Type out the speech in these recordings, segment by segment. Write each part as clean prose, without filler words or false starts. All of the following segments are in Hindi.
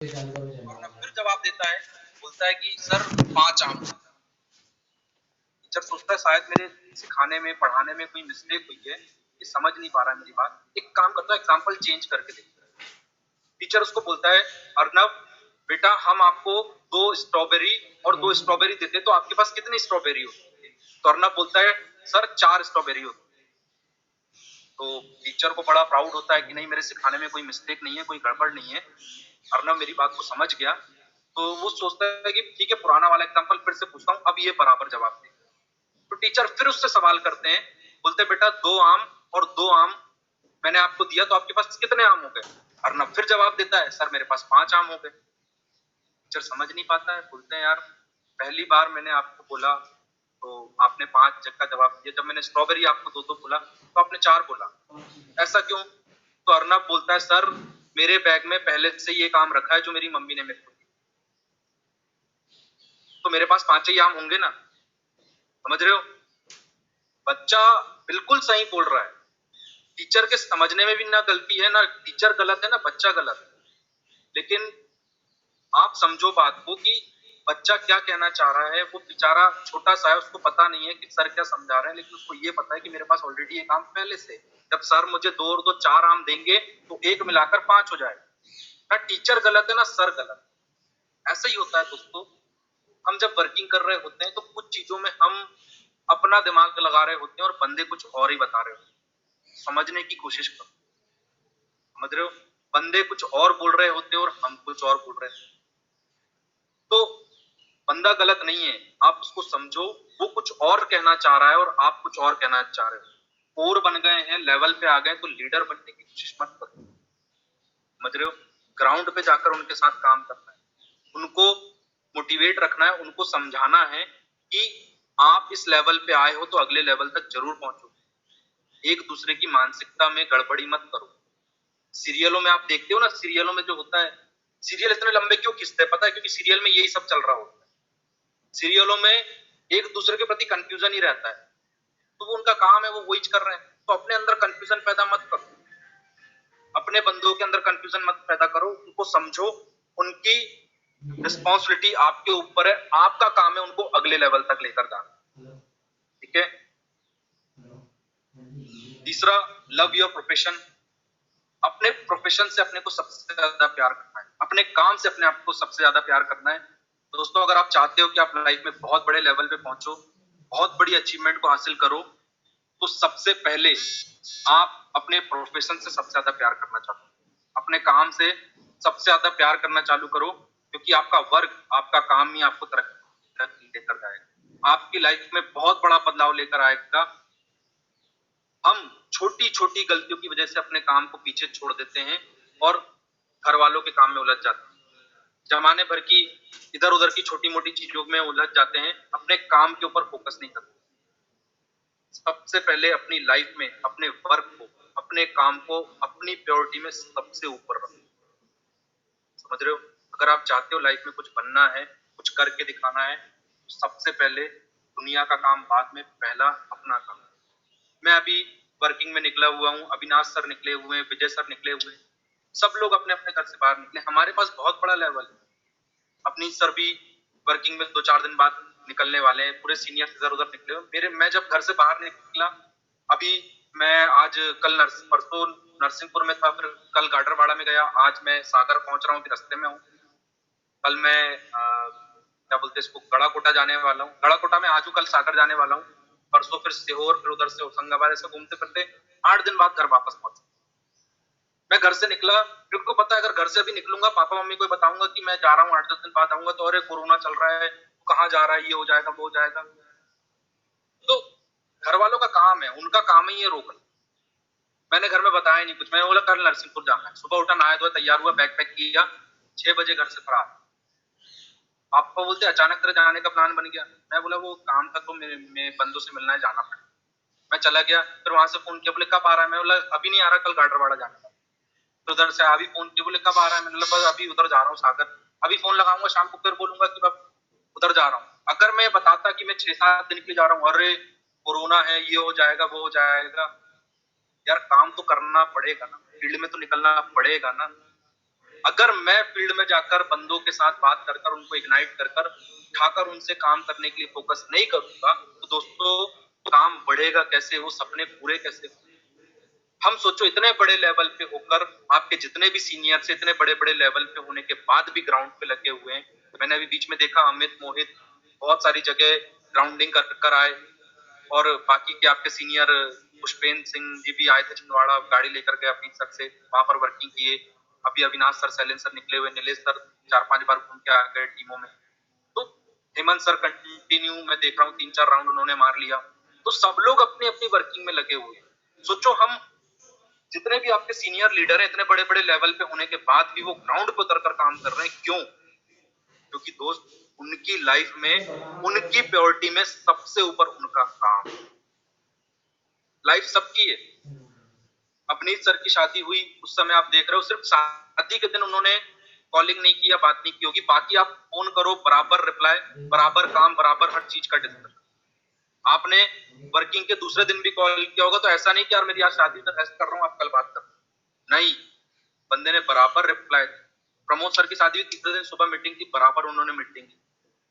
वरना फिर जवाब देता है, बोलता है कि सर 5 आम। टीचर सोचता है शायद मेरे सिखाने में पढ़ाने में कोई मिस्टेक हुई है, ये समझ नहीं पा रहा है मेरी बात। एक काम करता है, एग्जाम्पल चेंज करके देखता है। टीचर उसको बोलता है, अर्नव बेटा हम आपको 2 स्ट्रॉबेरी और 2 स्ट्रॉबेरी देते तो आपके पास कितनी स्ट्रॉबेरी होती है? तो अर्नव बोलता है सर 4 स्ट्रॉबेरी होती है। तो टीचर को बड़ा प्राउड होता है कि नहीं, मेरे सिखाने में कोई मिस्टेक नहीं है, कोई गड़बड़ नहीं है, अर्नव मेरी बात को समझ गया। तो वो सोचता है कि ठीक है, पुराना वाला एग्जाम्पल फिर से पूछता हूँ, अब ये बराबर जवाब दे। तो टीचर फिर उससे सवाल करते हैं, बोलते बेटा 2 आम और 2 आम मैंने आपको दिया तो आपके पास कितने आम हो गए? अर्नब फिर जवाब देता है, सर मेरे पास 5 आम हो गए। टीचर समझ नहीं पाता है, बोलते हैं यार पहली बार मैंने आपको बोला तो आपने 5 का जवाब दिया, जब मैंने स्ट्रॉबेरी आपको 2 बोला तो आपने 4 बोला, ऐसा क्यों? तो अर्नब बोलता है सर मेरे बैग में पहले से ये काम रखा है जो मेरी मम्मी ने मेरे को दिया, तो मेरे पास 5 ही आम होंगे ना। समझ रहे हो? बच्चा बिल्कुल सही बोल रहा है, टीचर के समझने में भी ना गलती है, ना टीचर गलत है, ना बच्चा गलत है। लेकिन आप समझो बात को कि बच्चा क्या कहना चाह रहा है। वो बेचारा छोटा सा है, उसको पता नहीं है कि सर क्या समझा रहे हैं, लेकिन उसको ये पता है कि मेरे पास ऑलरेडी ये काम पहले से, जब सर मुझे 2 और 2 4 आम देंगे तो 1 मिलाकर 5 हो जाएगा। ना टीचर गलत है ना सर गलत। ऐसा ही होता है दोस्तों, हम जब वर्किंग कर रहे होते हैं तो कुछ चीजों में हम अपना दिमाग लगा रहे होते हैं और बंदे कुछ और ही बता रहे होते हैं। समझने की कोशिश करो। समझ रहे हो? बंदे कुछ और बोल रहे होते हैं और हम कुछ और बोल रहे हैं। तो बंदा गलत नहीं है, आप उसको समझो, वो कुछ और कहना चाह रहा है और आप कुछ और कहना चाह रहे हो। और बन गए हैं, लेवल पे आ गए, तो लीडर बनने की कोशिश मत करो। समझ रहे हो? ग्राउंड पे जाकर उनके साथ काम करना है, उनको मोटिवेट रखना है, उनको समझाना है कि आप इस लेवल पे आए हो तो अगले लेवल तक जरूर पहुंचो। एक दूसरे की मानसिकता में गड़बड़ी मत करो। सीरियलों में आप देखते हो ना, सीरियलों में जो होता है, सीरियल इतने लंबे क्यों खींचते हैं? पता है, क्योंकि सीरियल में यही सब चल रहा होता है। सीरियलों में एक दूसरे के प्रति कंफ्यूजन ही रहता है, तो वो उनका काम है, वो वही कर रहे हैं। तो अपने अंदर कंफ्यूजन पैदा मत करो, अपने बंदों के अंदर कंफ्यूजन मत पैदा करो, उनको समझो, उनकी रिस्पॉन्सिबिलिटी आपके ऊपर है, आपका काम है उनको अगले लेवल तक लेकर जाना। ठीक है? तीसरा, लव योर प्रोफेशन। अपने प्रोफेशन से अपने को सबसे ज्यादा प्यार करना है, अपने काम से अपने आप को सबसे ज्यादा प्यार करना है। तो दोस्तों, अगर आप चाहते हो कि आप लाइफ में बहुत बड़े लेवल पे पहुंचो, बहुत बड़ी अचीवमेंट को हासिल करो, तो सबसे पहले आप अपने प्रोफेशन से सबसे ज्यादा प्यार करना चाहो, अपने काम से सबसे ज्यादा प्यार करना चालू करो, क्योंकि आपका वर्क, आपका काम ही आपको तरक्की लेकर जाएगा, आपकी लाइफ में बहुत बड़ा बदलाव लेकर आएगा। हम छोटी छोटी गलतियों की वजह से अपने काम को पीछे छोड़ देते हैं और घर वालों के काम में उलझ जाते हैं, जमाने भर की इधर उधर की छोटी मोटी चीजों में उलझ जाते हैं, अपने काम के ऊपर फोकस नहीं करते। सबसे पहले अपनी लाइफ में अपने वर्क को, अपने काम को अपनी प्रायोरिटी में सबसे ऊपर रखो। समझ रहे हो? अगर आप चाहते हो लाइफ में कुछ बनना है, कुछ करके दिखाना है, तो सबसे पहले दुनिया का काम बाद में, पहला अपना काम। मैं अभी वर्किंग में निकला हुआ हूँ, अविनाश सर निकले हुए हैं, विजय सर निकले हुए हैं, सब लोग अपने अपने घर से बाहर निकले। हमारे पास बहुत बड़ा लेवल है। अपनी सर भी वर्किंग में 2-4 दिन बाद निकलने वाले हैं, पूरे सीनियर इधर उधर निकले हुए। मैं जब घर से बाहर निकला, अभी मैं आज कल परसों नरसिंहपुर में था, फिर कल गाडरवाड़ा में गया, आज मैं सागर पहुंच रहा हूँ, रास्ते में हूँ। कल मैं क्या बोलते हैं इसको, गड़ाकोटा जाने वाला हूँ, गड़ाकोटा में आज हूँ, कल सागर जाने वाला हूँ, परसों फिर सीहोर, फिर उधर से होशंगाबाद, ऐसे घूमते फिरते 8 दिन बाद घर वापस पहुंचा। मैं घर से निकला, फिर को पता है अगर घर से अभी निकलूंगा, पापा मम्मी को बताऊंगा कि मैं जा रहा हूँ, 8-10 दिन बाद आऊंगा, तो अरे कोरोना चल रहा है, कहाँ जा रहा है, ये हो जाएगा वो हो जाएगा। तो घर वालों का काम है, उनका काम ही है रोकना। मैंने घर में बताया नहीं कुछ, मैंने बोला कल नरसिंहपुर जाना है। सुबह उठा, नहाया धोया, तैयार हुआ, बैग पैक किया, 6 बजे घर से फरार। पापा बोलते अचानक तेरे जाने का प्लान बन गया। मैं बोला वो काम था, तो मेरे बंदों से मिलना है, जाना पड़ा। मैं चला गया, फिर वहां से फोन किया, बोले कब आ रहा है? मैं बोला अभी नहीं आ रहा, कल गाडरवाड़ा जाना था। फिर उधर से अभी फोन किया, बोले कब आ रहा है? मैंने बोला बस अभी उधर जा रहा हूँ सागर, अभी फोन लगाऊंगा शाम को, फिर बोलूंगा कि अब उधर जा रहा हूँ। अगर मैं बताता कि मैं 6-7 दिन के लिए जा रहा हूँ, अरे कोरोना है, ये हो जाएगा वो हो जाएगा, यार काम तो करना पड़ेगा ना, फील्ड में तो निकलना पड़ेगा ना। अगर मैं फील्ड में जाकर बंदों के साथ बात कर कर उनको इग्नाइट कर कर उठाकर उनसे काम करने के लिए फोकस नहीं करूंगा तो दोस्तों काम बढ़ेगा कैसे, वो सपने पूरे कैसे। हम सोचो इतने बड़े लेवल पे होकर आपके जितने भी सीनियर से इतने बड़े बड़े लेवल पे होने के बाद भी ग्राउंड पे लगे हुए हैं। मैंने अभी बीच में देखा अमित मोहित बहुत सारी जगह ग्राउंडिंग कर कर आए और बाकी के आपके सीनियर पुष्पेंद्र सिंह जी भी आए थे छिंदवाड़ा, गाड़ी लेकर गए अपनी सर से वहां पर वर्किंग किए। अभी अविनाश सर शैलेंद्र सर निकले हुए, नीलेश सर 4-5 बार घूम के आ गए टीमों में। तो हेमंत सर कंटिन्यू मैं देख रहा हूँ 3-4 राउंड उन्होंने मार लिया। तो सब लोग अपनी अपनी वर्किंग में लगे हुए हैं। सोचो हम जितने भी आपके सीनियर लीडर हैं इतने बड़े बड़े लेवल पे होने के बाद भी वो ग्राउंड पे उतर कर काम कर रहे हैं, क्यों? क्योंकि दोस्त उनकी लाइफ में उनकी प्रायोरिटी में सबसे ऊपर उनका काम। लाइफ सबकी है। अपनीत सर की शादी हुई उस समय आप देख रहे हो सिर्फ शादी के दिन उन्होंने कॉलिंग नहीं किया, बात नहीं की होगी, बाकी आप फोन करो बराबर रिप्लाई, बराबर काम, बराबर हर चीज का डिस्कशन। आपने वर्किंग के दूसरे दिन भी कॉल किया होगा तो ऐसा नहीं कि यार मेरी आज शादी में रेस्ट कर रहा हूँ आप कल बात कर, नहीं, बंदे ने बराबर रिप्लाई। प्रमोद सर की शादी हुई तीसरे दिन सुबह मीटिंग की, बराबर उन्होंने मीटिंग की,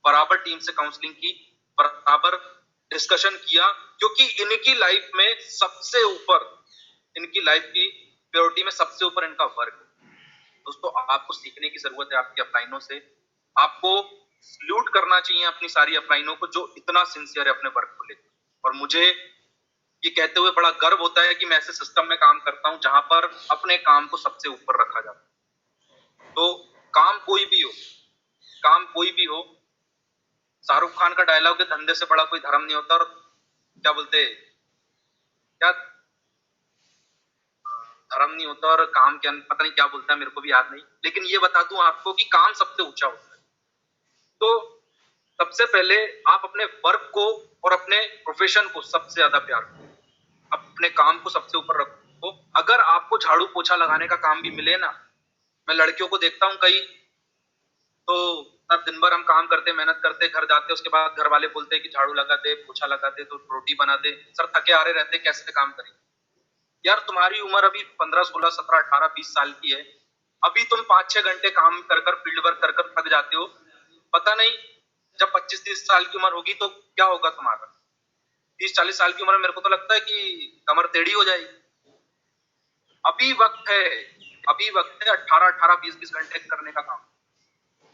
बराबर टीम से काउंसलिंग की, बराबर डिस्कशन किया, क्योंकि इनकी लाइफ में सबसे ऊपर, इनकी लाइफ की प्रायोरिटी में सबसे ऊपर इनका वर्क। दोस्तों आपको सीखने की जरूरत है आपकी अपलाइनों से। आपको सल्यूट करना चाहिए अपनी सारी अपलाइनों को जो इतना सिंसियर है अपने वर्क को लेकर। और मुझे ये कहते हुए बड़ा गर्व होता है कि मैं ऐसे सिस्टम में काम करता हूं जहां पर अपने काम को सबसे ऊपर रखा जाता है। तो काम कोई भी हो, काम कोई भी हो, शाहरुख खान का डायलॉग है धंधे से बड़ा कोई धर्म नहीं होता, और क्या बोलते क्या धर्म नहीं होता और काम के पता नहीं क्या बोलता है, मेरे को भी याद नहीं, लेकिन ये बता दूं आपको कि काम सबसे ऊंचा होता है। तो सबसे पहले आप अपने वर्क को और अपने प्रोफेशन को सबसे ज्यादा प्यार करो, अपने काम को सबसे ऊपर रखो। अगर आपको झाड़ू पोछा लगाने का काम भी मिले ना, मैं लड़कियों को देखता हूँ कई, तो तब दिन भर हम काम करते मेहनत करते घर जाते, उसके बाद घर वाले बोलते हैं कि झाड़ू लगा दे, पोछा लगा दे, तो रोटी बना दे, सर थके आ रहे रहते कैसे काम करें। यार तुम्हारी उम्र अभी 15, 16, 17, 18, 20 साल की है, अभी तुम 5-6 घंटे काम कर कर फील्ड वर्क कर कर थक जाते हो, पता नहीं जब 25-30 साल की उम्र होगी तो क्या होगा तुम्हारा। 30-40 साल की उम्र में मेरे को तो लगता है कि कमर टेढ़ी हो जाएगी। अभी वक्त है, अभी वक्त है 18-18, 20-20 घंटे करने का काम।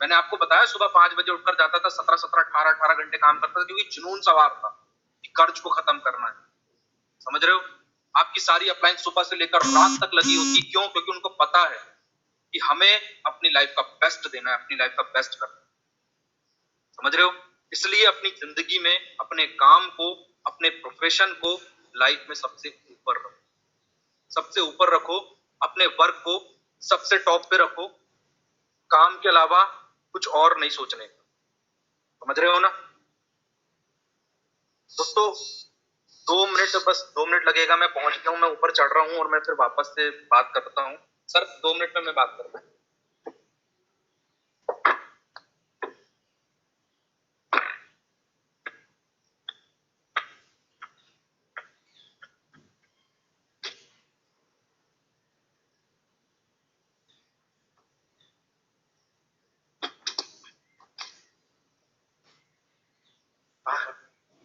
मैंने आपको बताया सुबह 5 बजे उठकर जाता था, 17-17, 18-18 घंटे काम करता था, क्योंकि जुनून सवार था कि कर्ज को खत्म करना है। समझ रहे हो? आपकी सारी अपलाइन सुबह से लेकर रात तक लगी होती, क्यों? क्योंकि उनको पता है कि हमें अपनी लाइफ का बेस्ट देना है, अपनी लाइफ का बेस्ट करना है। समझ रहे हो? इसलिए अपनी जिंदगी में अपने काम को, अपने प्रोफेशन को लाइफ में सबसे ऊपर रखो, सबसे ऊपर रखो, अपने वर्क को सबसे टॉप पे रखो, काम के अलावा कुछ और नहीं सोचने का। समझ रहे हो ना दोस्तों? 2 मिनट, बस 2 मिनट लगेगा, मैं पहुंच गया हूँ, मैं ऊपर चढ़ रहा हूँ और मैं फिर वापस से बात करता हूँ। सर 2 मिनट में मैं बात करता हूँ।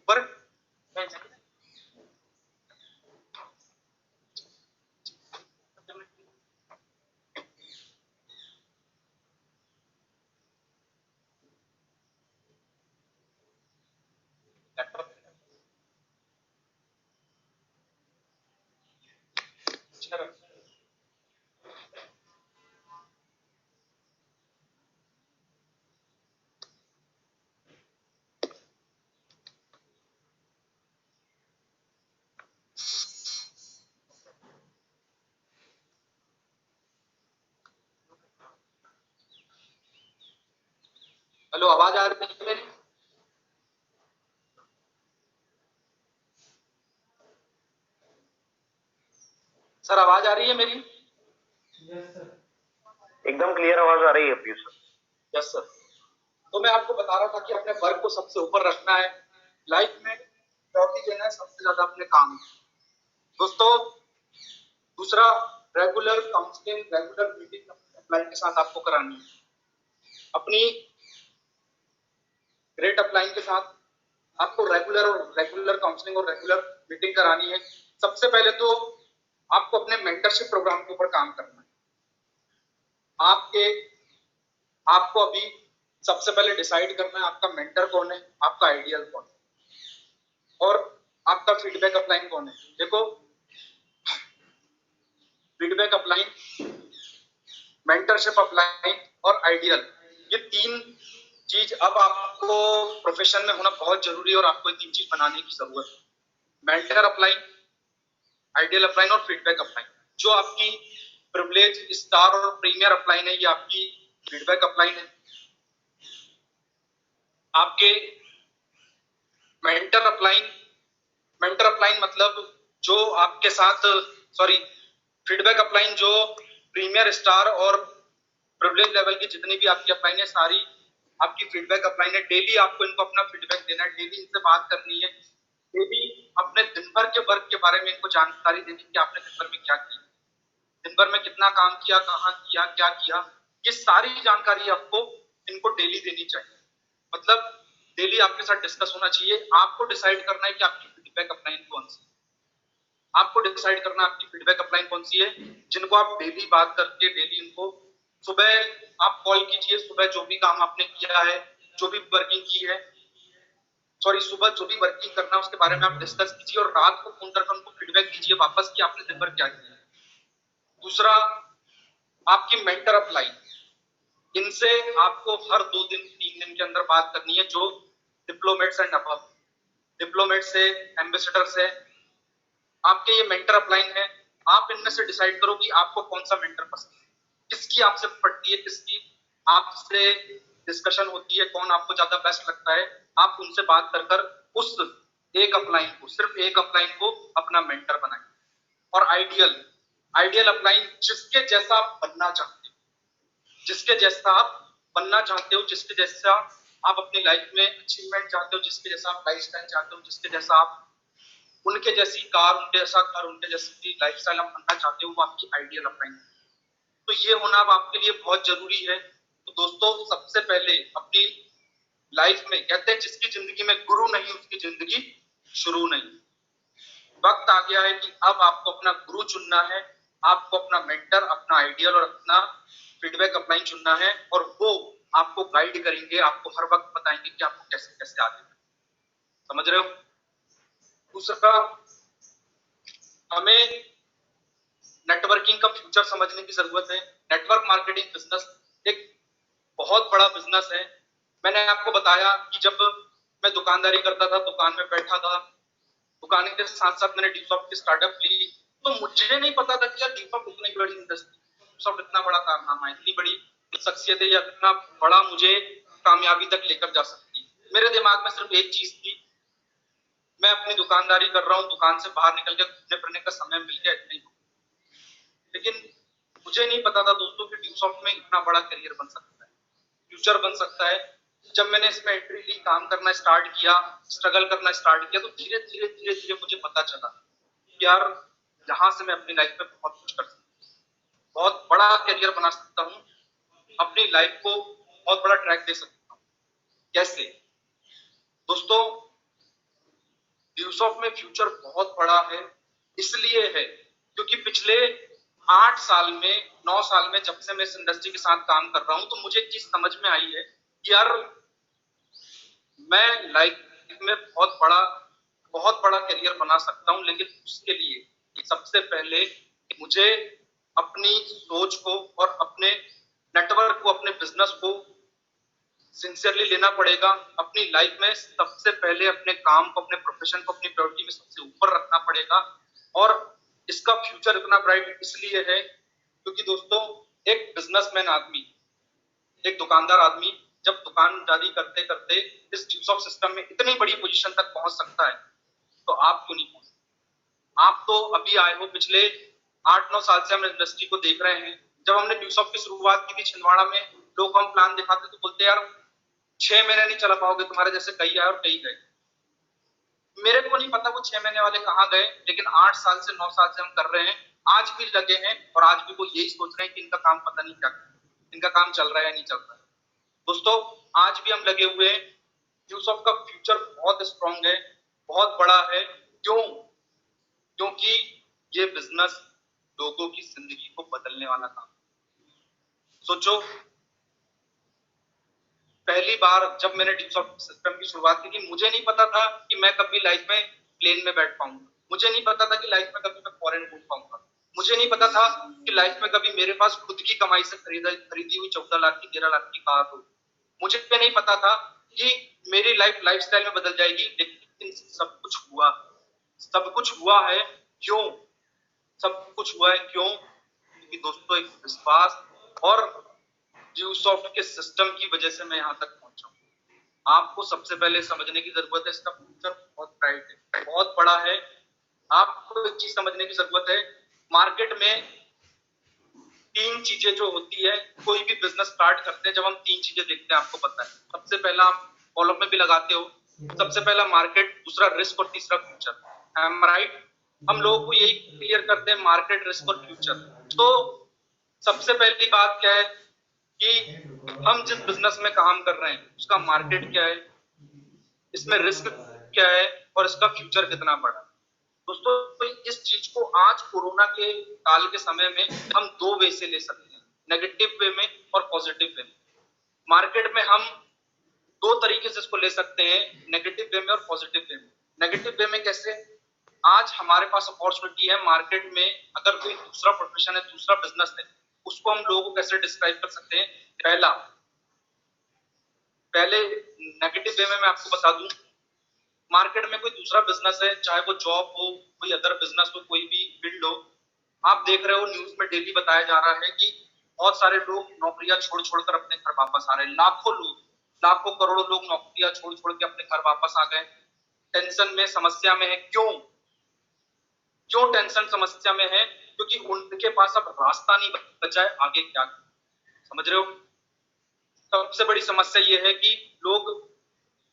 पर हेलो, आवाज आ रही है मेरी? सर आवाज आ रही है मेरी? एकदम क्लियर आवाज आ रही है पीयूष सर। Yes sir. तो मैं आपको बता रहा था कि अपने वर्क को सबसे ऊपर रखना है, लाइफ में प्रायोरिटी देना है सबसे ज्यादा अपने काम। दोस्तों दूसरा, regular counselling, regular meeting upline के साथ आपको करानी है। अपनी ग्रेट अपलाइन के साथ आपको रेगुलर काउंसलिंग और रेगुलर मीटिंग करानी है। सबसे पहले तो आपको अपने मेंटरशिप प्रोग्राम के ऊपर काम करना है। आपको अभी सबसे पहले डिसाइड करना है आपका मेंटर कौन है, आपका आइडियल कौन है और आपका फीडबैक अपलाइन कौन है। देखो, फीडबैक अपलाइन, मेंटरशिप अपलाइन और आइडियल, ये तीन चीज अब आपको प्रोफेशन में होना बहुत जरूरी है और आपको ये तीन चीज बनाने की जरूरत है। मेंटर अपलाइन, आइडियल अपलाइन और फीडबैक अपलाइन। जो आपकी प्रिविलेज, स्टार और प्रीमियर अपलाइन है, ये आपकी फीडबैक अपलाइन है। आपके मेंटर अपलाइन मतलब जो आपके साथ, सॉरी, फीडबैक अपलाइन जो प्रीमियर, स्टार और प्रिविलेज लेवल की जितनी भी आपकी अपलाइन है, सारी आपकी फीडबैक अपलाइन है। डेली आपको इनको अपना फीडबैक देना है, डेली इनसे बात करनी है, डेली अपने दिन भर के वर्क के बारे में इनको जानकारी देनी कि आपने दिन भर में क्या किया, दिन भर में कितना काम किया, कहाँ किया, क्या किया, ये सारी जानकारी आपको इनको डेली देनी चाहिए। मतलब डेली आपके साथ डिस्कस होना चाहिए। आपको डिसाइड करना है कि आपकी फीडबैक अपलाइन कौन सी है। आपको डिसाइड करना आपकी फीडबैक अपलाइन कौन सी है, जिनको आप डेली बात करके डेली इनको सुबह आप कॉल कीजिए। सुबह जो भी काम आपने किया है, जो भी वर्किंग की है, सॉरी, सुबह जो भी वर्किंग करना है उसके बारे में आप डिस्कस कीजिए और रात को फोन करके उनको फीडबैक दीजिए वापस कि आपने दिन भर क्या किया। दूसरा, आपकी मेंटर अपलाइन, इनसे आपको हर 2 दिन 3 दिन के अंदर बात करनी है। जो डिप्लोमेट्स एंड अबव, डिप्लोमेट से, एम्बेसडर से, आपके ये मेंटर अपलाइन है। आप इनमें से डिसाइड करो कि आपको कौन सा मेंटर पसंद है, किसकी आपसे पड़ती है, किसकी आपसे डिस्कशन होती है, कौन आपको ज्यादा बेस्ट लगता है। आप उनसे बात कर कर उस एक अपलाइन को, सिर्फ एक अपलाइन को अपना मेंटर बनाएं। और आइडियल अपलाइन, जिसके जैसा आप बनना चाहते हो, जिसके जैसा आप बनना चाहते हो, जिसके जैसा आप अपनी लाइफ में अचीवमेंट चाहते हो, जिसके जैसा आप लाइफस्टाइल चाहते हो, जिसके जैसा आप, उनके जैसी कार, उनके जैसा घर, उनके जैसी लाइफस्टाइल आप बनना चाहते हो, वो आपकी आइडियल अपलाइन। तो ये होना अब आपके लिए बहुत जरूरी है। तो दोस्तों, सबसे पहले अपनी लाइफ में, कहते हैं जिसकी जिंदगी में गुरु नहीं उसकी जिंदगी शुरू नहीं। वक्त आ गया है कि अब आपको अपना गुरु चुनना है, आपको अपना मेंटर, अपना आइडियल और अपना फीडबैक अपलाइन चुनना है और वो आपको गाइड करेंगे, आपको हर वक्त बताएंगे कि आपको कैसे कैसे आगे। समझ रहे हो? दूसरा, हमें नेटवर्किंग का फ्यूचर समझने की जरूरत है। नेटवर्क मार्केटिंग बिजनेस एक बहुत बड़ा बिजनेस है। मैंने आपको बताया कि जब मैं दुकानदारी करता था, दुकान में बैठा था, दुकान के साथ साथ मैंने डीसॉफ्ट की स्टार्टअप ली, तो मुझे नहीं पता था कि यार डीसॉफ्ट इतनी बड़ी इंडस्ट्री, डीसॉफ्ट इतना बड़ा कारनामा है, इतनी बड़ी शख्सियत है या इतना बड़ा मुझे कामयाबी तक लेकर जा सकती है। मेरे दिमाग में सिर्फ एक चीज थी, मैं अपनी दुकानदारी कर रहा हूँ, दुकान से बाहर निकल के घूमने फिरने का समय मिल गया, इतना ही। लेकिन मुझे नहीं पता था दोस्तों कि डीसॉफ्ट में इतना बड़ा करियर बन सकता है, फ्यूचर बन सकता है। जब मैंने इसमें एंट्री ली, काम करना स्टार्ट किया, स्ट्रगल करना स्टार्ट किया, तो धीरे धीरे धीरे धीरे मुझे पता चला कि यार यहाँ से मैं अपनी लाइफ में बहुत कुछ कर सकता हूँ, बहुत बड़ा करियर बना सकता हूँ, अपनी लाइफ को बहुत बड़ा ट्रैक दे सकता हूँ। कैसे? दोस्तों, डीसॉफ्ट में फ्यूचर बहुत बड़ा है, इसलिए है क्योंकि पिछले 8 साल में, 9 साल में, जब से मैं इस इंडस्ट्री के साथ काम कर रहा हूं, तो मुझे एक चीज समझ में आई है कि यार मैं लाइफ में बहुत बड़ा करियर बना सकता हूं, लेकिन उसके लिए सबसे पहले मुझे अपनी सोच को और अपने नेटवर्क को, अपने बिजनेस को सिंसियरली लेना पड़ेगा। अपनी लाइफ में सबसे पहले अपने काम को, अपने प्रोफेशन को अपनी प्रायोरिटी में सबसे ऊपर रखना पड़ेगा। और इसका फ्यूचर इतना ब्राइट इसलिए है क्योंकि दोस्तों, एक बिजनेसमैन आदमी, एक दुकानदार आदमी जब दुकानदारी करते करते इस डीसॉफ्ट सिस्टम में इतनी बड़ी पोजीशन तक पहुंच सकता है, तो आप क्यों नहीं पहुंच सकते? आप तो अभी आए हो, पिछले 8-9 साल से हम इंडस्ट्री को देख रहे हैं। जब हमने डीसॉफ्ट की शुरुआत की थी छिंदवाड़ा में, लोग हम प्लान दिखाते तो बोलते यार 6 महीने नहीं चला पाओगे, तुम्हारे जैसे कई आए और कई गए। मेरे को नहीं पता वो 6 महीने वाले कहाँ गए, लेकिन 8 साल से 9 साल से हम कर रहे हैं, आज भी लगे हैं और आज भी वो यही सोच रहे हैं कि इनका काम पता नहीं क्या। इनका काम चल रहा है या नहीं चल रहा है। दोस्तों आज भी हम लगे हुए हैं, यूसॉफ्ट का फ्यूचर बहुत स्ट्रांग है, बहुत बड़ा है। क्यों? क्योंकि ये बिजनेस लोगों की जिंदगी को बदलने वाला काम। सोचो, पहली बार जब मैंने यूसॉफ्ट सिस्टम की शुरुआत की थी, मुझे नहीं पता था कि मैं कभी लाइफ में प्लेन में बैठ पाऊंगा, मुझे नहीं पता था कि लाइफ में कभी मैं फॉरेन घूम पाऊंगा, मुझे नहीं पता था कि लाइफ में कभी मेरे पास खुद की कमाई से खरीदी हुई 14 लाख की 13 लाख की कार हो। मुझे नहीं पता था कि मेरी लाइफस्टाइल में बदल जाएगी, लेकिन सब कुछ हुआ। सब कुछ हुआ है क्यों? सब कुछ हुआ है क्यों? क्योंकि दोस्तों एक विश्वास और यूसॉफ्ट के सिस्टम की वजह से मैं यहाँ तक पहुंचा हूँ। आपको सबसे पहले समझने की जरूरत है, इसका फ्यूचर बहुत ब्राइट है, बहुत बड़ा है। आपको एक चीज समझने की जरूरत है, मार्केट में तीन चीजें जो होती है, कोई भी बिजनेस स्टार्ट करते हैं, जब हम तीन चीजें देखते हैं, आपको पता है। सबसे पहला आप कॉलम में भी लगाते हो, सबसे पहला मार्केट, दूसरा रिस्क और तीसरा फ्यूचर। M right? हम लोगों को यही क्लियर करते हैं, मार्केट, रिस्क और फ्यूचर। तो सबसे पहली बात क्या है कि हम जिस बिजनेस में काम कर रहे हैं उसका मार्केट क्या है, इसमें रिस्क क्या है और इसका फ्यूचर कितना बड़ा है। दोस्तों तो इस चीज को आज कोरोना के काल के समय में हम दो वे से ले सकते हैं, नेगेटिव वे में और पॉजिटिव वे में। मार्केट में हम दो तरीके से इसको ले सकते हैं, नेगेटिव वे में और पॉजिटिव वे में। नेगेटिव वे में कैसे? आज हमारे पास अपॉर्चुनिटी है मार्केट में, अगर कोई दूसरा प्रोफेशन है, दूसरा बिजनेस है, उसको हम लोगों को कैसे डिस्क्राइब कर सकते हैं? पहले नेगेटिव वे में मैं आपको बता दूं, मार्केट में कोई दूसरा बिजनेस है, चाहे वो जॉब हो, कोई अदर बिजनेस हो, कोई भी फील्ड हो, आप देख रहे हो न्यूज में डेली बताया जा रहा है कि बहुत सारे लोग नौकरियां छोड़ छोड़कर अपने घर वापस आ रहे हैं। लाखों लोग, लाखों करोड़ों लोग नौकरियां छोड़ छोड़ के अपने घर वापस आ गए, टेंशन में, समस्या में है। क्यों? क्यों टेंशन समस्या में है? क्योंकि उनके पास अब रास्ता नहीं बचा है आगे क्या। समझ रहे हो? सबसे बड़ी समस्या ये है कि लोग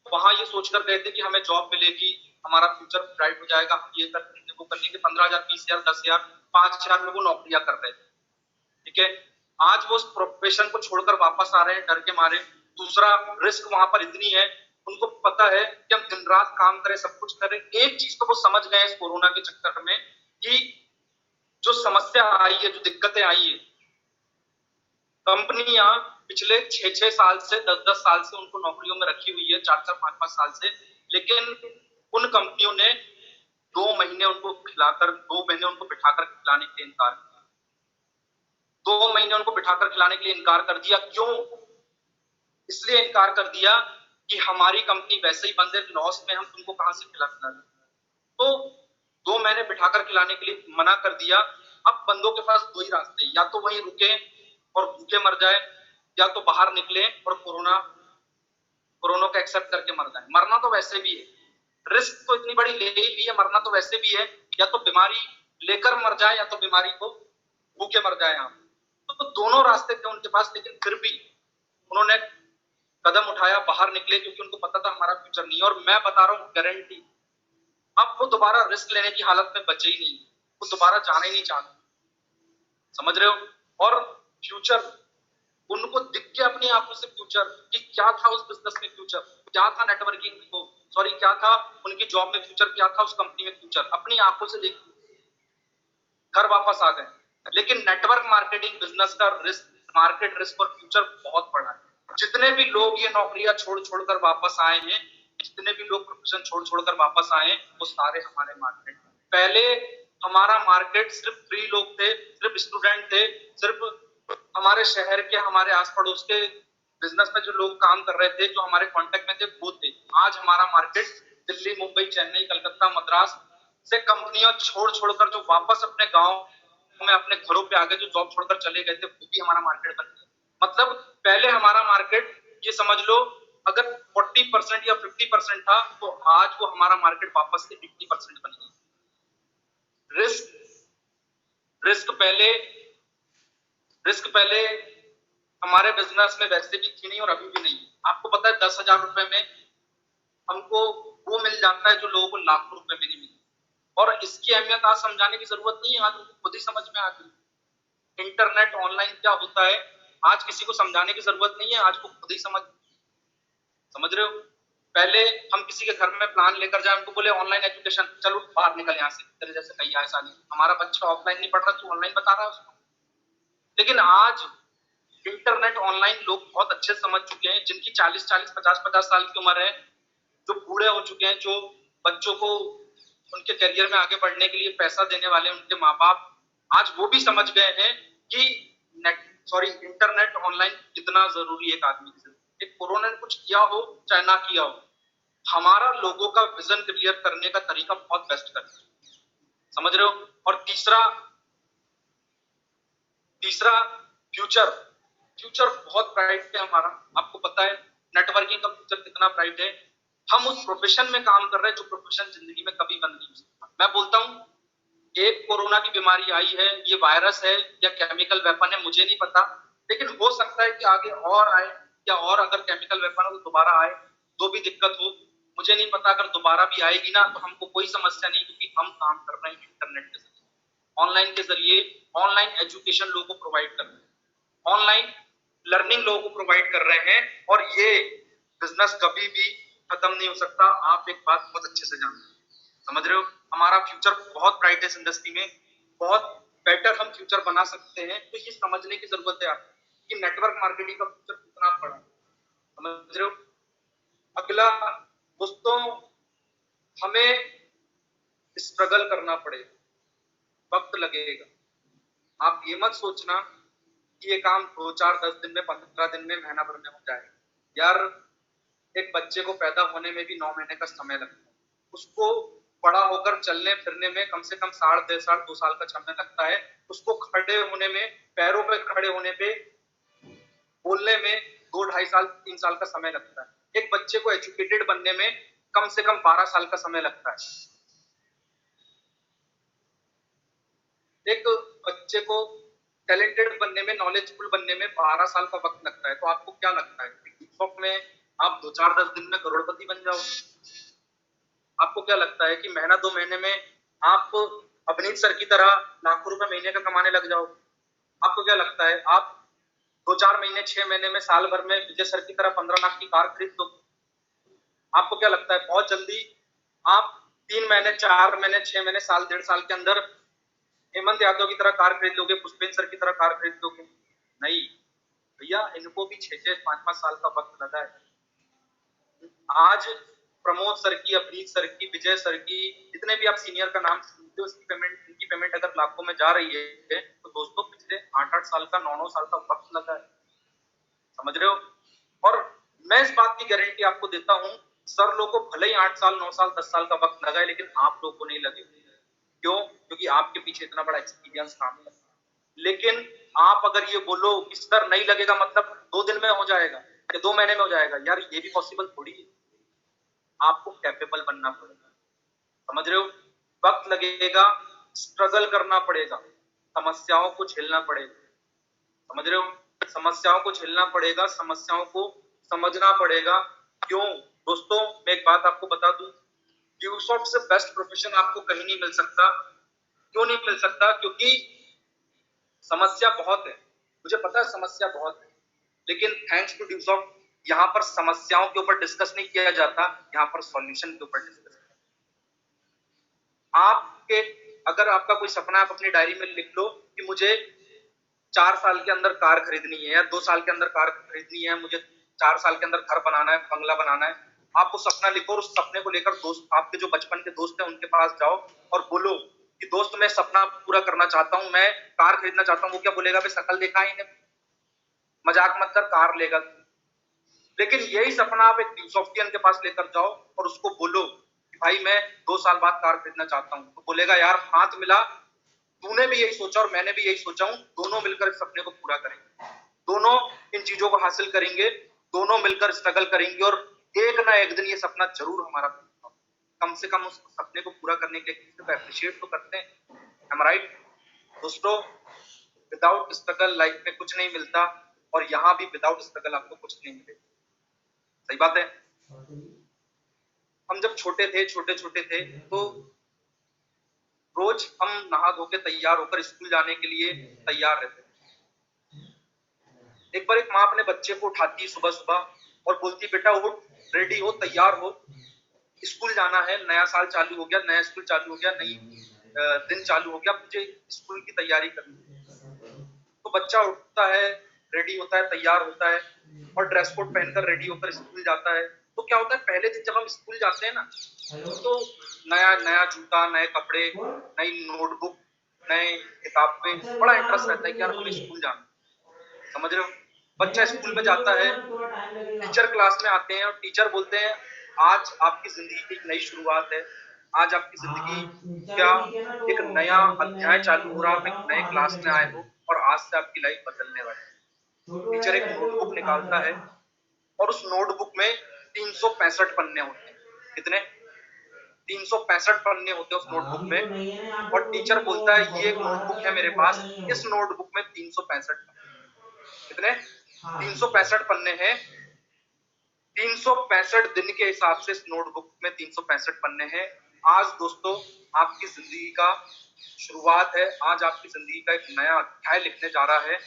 वहां ये सोचकर गए थे कि हमें जॉब मिलेगी, हमारा फ्यूचर ब्राइट हो जाएगा, हम ये कर लेंगे, वो कर लेंगे, 15,000, 20,000, 10,000, 5,000 में वो नौकरियां कर रहे थे। ठीक है, आज वो उस प्रोफेशन को छोड़कर वापस आ रहे हैं डर के मारे। दूसरा, रिस्क वहां पर इतनी है, उनको पता है कि हम दिन रात काम करें, सब कुछ करें। एक चीज तो वो समझ गए इस कोरोना के चक्कर में कि जो समस्या आई है, जो दिक्कतें आई है, कंपनियां पिछले 6-6 साल से, 10-10 साल से उनको नौकरियों में रखी हुई है, 4-4, 5-5 साल से, लेकिन उन कंपनियों ने 2 महीने उनको खिलाकर, 2 महीने उनको बिठाकर खिलाने के लिए इनकार किया। 2 महीने उनको बिठाकर खिलाने के लिए इनकार कर दिया। क्यों? इसलिए इनकार कर दिया कि हमारी कंपनी वैसे ही बंद है, लॉस में, हम तुमको कहां से खिला दें। तो 2 महीने बिठाकर खिलाने के लिए मना कर दिया। अब बंदों के पास दो ही रास्ते, या तो वहीं रुके और भूखे मर जाए, या तो बाहर निकले और कोरोना को एक्सेप्ट करके मर जाए। मरना तो वैसे भी है, रिस्क तो इतनी बड़ी ले ही ली है, मरना तो वैसे भी है, या तो बीमारी लेकर मर जाए या तो बीमारी को भूखे मर जाए। आप तो दोनों रास्ते थे उनके पास, लेकिन फिर भी उन्होंने कदम उठाया, बाहर निकले, क्योंकि उनको पता था हमारा फ्यूचर नहीं है। और मैं बता रहा हूँ गारंटी, अब वो दोबारा रिस्क लेने की हालत में बचे ही नहीं, वो दोबारा जाना ही नहीं चाहते। समझ रहे हो? और फ्यूचर उनको दिख के अपनी आंखों से फ्यूचर, कि क्या था उस बिजनेस में फ्यूचर, क्या था नेटवर्किंग को, सॉरी क्या था उनकी जॉब में फ्यूचर, क्या था उस कंपनी में फ्यूचर, अपनी आंखों से देख घर वापस आ गए। लेकिन नेटवर्क मार्केटिंग बिजनेस का रिस्क, मार्केट रिस्क और फ्यूचर बहुत बड़ा है। जितने भी लोग ये नौकरियां छोड़ छोड़कर वापस आए हैं, जितने भी लोग प्रोफेशन छोड़ छोड़कर वापस आए हैं, वो सारे हमारे मार्केट। पहले हमारा मार्केट सिर्फ 3 लोग थे, सिर्फ स्टूडेंट थे, सिर्फ हमारे शहर के, हमारे आस पड़ोस के बिजनेस में जो लोग काम कर रहे थे, जो हमारे कांटेक्ट में थे, वो थे। आज हमारा मार्केट दिल्ली, मुंबई, चेन्नई, कलकत्ता, मद्रास से कंपनियां छोड़ छोड़कर जो वापस अपने गांव में, अपने घरों पे आगे जो जॉब छोड़कर चले गए थे, वो भी हमारा मार्केट बन गया। मतलब पहले हमारा मार्केट, ये समझ लो, अगर 40% या 50% था, तो आज वो हमारा मार्केट वापस से 50% बन गया। रिस्क पहले हमारे बिजनेस में वैसे भी थी नहीं और अभी भी नहीं। आपको पता है 10,000 रुपए में हमको वो मिल जाता है जो लोगों को लाखों रुपए में नहीं मिलती। और इसकी अहमियत आज समझाने की जरूरत नहीं है, आज उनको खुद ही समझ में आ गई। इंटरनेट, ऑनलाइन क्या होता है, आज किसी को समझाने की जरूरत नहीं है, आज को खुद ही समझ रहे हो। पहले हम किसी के घर में प्लान लेकर जाए, उनको बोले ऑनलाइन एजुकेशन, चलो बाहर निकल यहाँ से, तेरे जैसे कई ऐसा नहीं, हमारा बच्चा ऑफलाइन नहीं पढ़ रहा, तू ऑनलाइन बता रहा है उसको। लेकिन आज इंटरनेट ऑनलाइन लोग बहुत अच्छे समझ चुके हैं, जिनकी 40-40, 50-50 साल की उम्र है, जो बूढ़े हो चुके हैं, जो बच्चों को उनके करियर में आगे बढ़ने के लिए पैसा देने वाले उनके माँ बाप, आज वो भी समझ गए हैं कि इंटरनेट ऑनलाइन कितना जरूरी है एक आदमी के लिए। एक कोरोना ने कुछ किया हो चाहे ना किया हो, हमारा लोगों का विजन क्लियर करने का तरीका बहुत बेस्ट कर, समझ रहे हो। और तीसरा फ्यूचर बहुत ब्राइट है हमारा, आपको पता है नेटवर्किंग का फ्यूचर कितना ब्राइट है। हम उस प्रोफेशन में काम कर रहे हैं जो प्रोफेशन जिंदगी में कभी बंद नहीं हो सकता। मैं बोलता हूँ, एक कोरोना की बीमारी आई है, ये वायरस है या केमिकल वेपन है मुझे नहीं पता, लेकिन हो सकता है कि आगे और आए, या और अगर केमिकल वेपन हो तो दोबारा आए, तो भी दिक्कत हो, मुझे नहीं पता। अगर दोबारा भी आएगी ना तो हमको कोई समस्या नहीं, क्योंकि हम काम कर रहे हैं इंटरनेट के जरिए, ऑनलाइन के जरिए, ऑनलाइन एजुकेशन लोगों को प्रोवाइड कर रहे हैं, ऑनलाइन लर्निंग लोगों को प्रोवाइड कर रहे हैं, और ये बिजनेस कभी भी खत्म नहीं हो सकता। आप एक बात बहुत अच्छे से जानते हैं, समझ रहे हो। हमारा फ्यूचर बहुत ब्राइट है इस इंडस्ट्री में, बहुत बेटर हम फ्यूचर बना सकते हैं। तो ये समझने की जरूरत है आपको कि नेटवर्क मार्केटिंग का फ्यूचर कितना बड़ा है, समझ रहे हो। अगला दोस्तों, हमें स्ट्रगल करना पड़ेगा, वक्त लगेगा। आप ये मत सोचना कि ये काम 2, 4, 10 दिन में, 15 दिन में, महीना भर में हो जाएगा। यार, एक बच्चे को पैदा होने में भी 9 महीने का समय लगता है, उसको बड़ा होकर चलने फिरने में कम से कम 1.5 साल 2 साल का समय लगता है, उसको खड़े होने में, पैरों पे खड़े होने पे, बोलने में 2-2.5 साल 3 साल का समय लगता है। एक बच्चे को एजुकेटेड बनने में कम से कम 12 साल का समय लगता है। एक बच्चे को टैलेंटेड बनने में, नॉलेजफुल बनने में 12 साल का वक्त लगता है। तो आपको क्या लगता है टिकटॉक में आप 2, 4, 10 दिन में करोड़पति बन जाओ? आपको क्या लगता है कि महीना 2 महीने में आप अभिनीत सर की तरह लाखों रुपए महीने का कमाने लग जाओ? आपको क्या लगता है आप 2, 4 महीने, 6 महीने में, साल भर में विजय सर की तरह 15 लाख की कार खरीद दो? आपको क्या लगता है बहुत जल्दी आप 3 महीने, 4 महीने, 6 महीने, साल, 1.5 साल के अंदर हेमंत यादव की तरह कार खरीद लोगे, पुष्पेंद्र सर की तरह कार खरीद लोगे? नहीं भैया, इनको भी 6-6, 5-5 साल का वक्त लगा है। आज प्रमोद सर की, अभिनीत सर की, विजय सर की, जितने भी आप सीनियर का नाम सुनते हो, इनकी पेमेंट अगर लाखों में जा रही है, तो दोस्तों पिछले 8-8 साल का, 9-9 साल का वक्त लगा है, समझ रहे हो। और मैं इस बात की गारंटी आपको देता हूं, सर लोग को भले ही 8 साल, 9 साल, 10 साल का वक्त लगा है, लेकिन आप लोग को नहीं लगे। क्यों? क्योंकि आपके पीछे इतना बड़ा एक्सपीरियंस काम कर। लेकिन आप अगर ये बोलो कि सर नहीं लगेगा, मतलब 2 दिन में हो जाएगा या 2 महीने में हो जाएगा, यार ये भी पॉसिबल थोड़ी है। आपको कैपेबल बनना पड़ेगा, समझ रहे हो। वक्त लगेगा, स्ट्रगल करना पड़ेगा, समस्याओं को झेलना पड़ेगा, समझ रहे हो। समस्याओं को झेलना पड़ेगा, समस्याओं को समझना पड़ेगा। क्यों दोस्तों, मैं एक बात आपको बता दूं, ड्यूसॉफ्ट से बेस्ट प्रोफेशन आपको कहीं नहीं मिल सकता। क्यों नहीं मिल सकता? क्योंकि समस्या बहुत है, मुझे पता है समस्या बहुत है, लेकिन थैंक्स टू ड्यूसॉफ्ट यहाँ पर समस्याओं के ऊपर डिस्कस नहीं किया जाता, यहाँ पर सॉल्यूशन के ऊपर डिस्कस किया। आपके अगर आपका कोई सपना, आप अपनी डायरी में लिख लो कि मुझे 4 साल के अंदर कार खरीदनी है, या 2 साल के अंदर कार खरीदनी है, मुझे 4 साल के अंदर घर बनाना है, बंगला बनाना है। आप वो सपना लिखो और उस सपने को लेकर दोस्त, आपके जो बचपन के दोस्त हैं उनके पास जाओ और बोलो कि दोस्त मैं सपना पूरा करना चाहता हूं, मैं कार खरीदना चाहता हूं। वो क्या बोलेगा, भाई शकल देखा ही नहीं, मजाक मत कर, कार लेगा। लेकिन यही सपना आप एक ड्यूसॉफ्टियन के पास लेकर जाओ और उसको बोलो कि भाई मैं 2 साल बाद कार खरीदना चाहता हूं, तो बोलेगा यार हाथ मिला, तूने भी यही सोचा और मैंने भी यही सोचा हूं, दोनों मिलकर इस सपने को पूरा करेंगे, दोनों इन चीजों को हासिल करेंगे, दोनों मिलकर स्ट्रगल करेंगे, और एक ना एक दिन ये सपना जरूर हमारा पूरा होगा। कम से कम उस सपने को पूरा करने के लिए किसी को अप्रिशिएट तो करते हैं, am I right? दोस्तों, विदाउट स्ट्रगल लाइफ में कुछ नहीं मिलता, और यहाँ भी विदाउट स्ट्रगल आपको कुछ नहीं मिलेगा। सही बात है। हम जब छोटे थे तो रोज हम नहा धो के तैयार होकर स्कूल जाने के लिए तैयार रहते थे। एक बार एक माँ अपने बच्चे को उठाती है सुबह सुबह और बोलती है, बेटा उठ, रेडी हो, तैयार हो, स्कूल जाना है, नया साल चालू हो गया, नया स्कूल चालू हो गया, नई दिन चालू हो गया, मुझे स्कूल की तैयारी करनी है। तो बच्चा उठता है, रेडी होता है, तैयार होता है और ड्रेस कोड पहनकर रेडी होकर स्कूल जाता है। तो क्या होता है, पहले दिन जब हम स्कूल जाते हैं ना, तो नया नया जूता, नए कपड़े, नई नोटबुक, नए किताबें, बड़ा इंटरेस्ट रहता है कि यार हमें स्कूल जाना है। समझ रहे हो? बच्चा स्कूल में जाता है, टीचर क्लास में आते हैं और टीचर बोलते हैं, आज आपकी जिंदगी की एक नई शुरुआत है, आज आपकी जिंदगी क्या एक नया अध्याय चालू हो रहा है, आप एक नए क्लास में आए हो और आज से आपकी लाइफ बदलने वाली है। टीचर एक नोटबुक निकालता है और उस नोटबुक में 365 पन्ने होते हैं। कितने? 365 पन्ने होते हैं उस नोटबुक में। और टीचर बोलता है, ये एक नोटबुक है मेरे पास, इस नोटबुक में 365 कितने? 365 पन्ने हैं। 365 दिन के हिसाब से इस नोटबुक में 365 पन्ने हैं। आज दोस्तों आपकी जिंदगी का शुरुआत है, आज आपकी जिंदगी का एक नया अध्याय लिखने जा रहा है।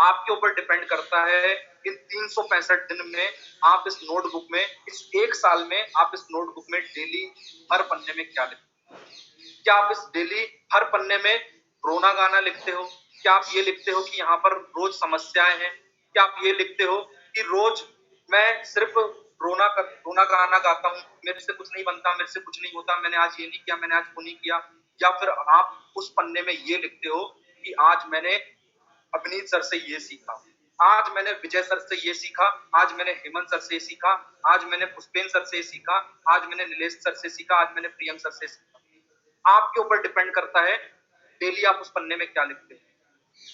आपके ऊपर डिपेंड करता है इन 365 दिन में आप इस नोटबुक में, इस एक साल में आप इस नोटबुक में डेली हर पन्ने में क्या लिखते हो। क्या आप इस डेली हर पन्ने में रोना गाना लिखते हो? क्या आप ये लिखते हो कि यहाँ पर रोज समस्याएं हैं? क्या आप ये लिखते हो कि रोज मैं सिर्फ रोना गाना गाता हूँ, मेरे से कुछ नहीं बनता, मेरे से कुछ नहीं होता, मैंने आज ये नहीं किया, मैंने आज वो नहीं किया? या फिर आप उस पन्ने में ये लिखते हो कि आज मैंने अवनीत सर से ये सीखा, आज मैंने विजय सर से ये सीखा, आज मैंने हेमंत सर से ये सीखा, आज मैंने पुष्पेन सर से ये सीखा, आज मैंने नीलेश सर से सीखा, आज मैंने प्रियम सर से सीखा। आपके ऊपर डिपेंड करता है डेली आप उस पन्ने में क्या लिखते हो।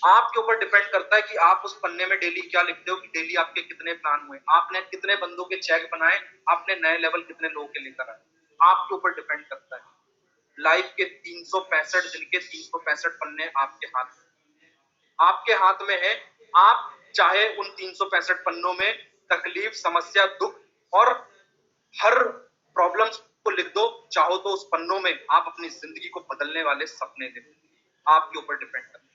आपके ऊपर डिपेंड करता है कि आप उस पन्ने में डेली क्या लिखते हो, कि डेली आपके कितने प्लान हुए, आपने कितने बंदों के चेक बनाए, आपने नए लेवल कितने लोगों के लेकर आए। आपके ऊपर डिपेंड करता है। लाइफ के 365 दिन के 365 पन्ने आपके हाथ में, आपके हाथ में है। आप चाहे उन 365 पन्नों में तकलीफ, समस्या, दुख और हर प्रॉब्लम्स को लिख दो, चाहो तो उस पन्नों में आप अपनी जिंदगी को बदलने वाले सपने देखो। आपके ऊपर डिपेंड करता है।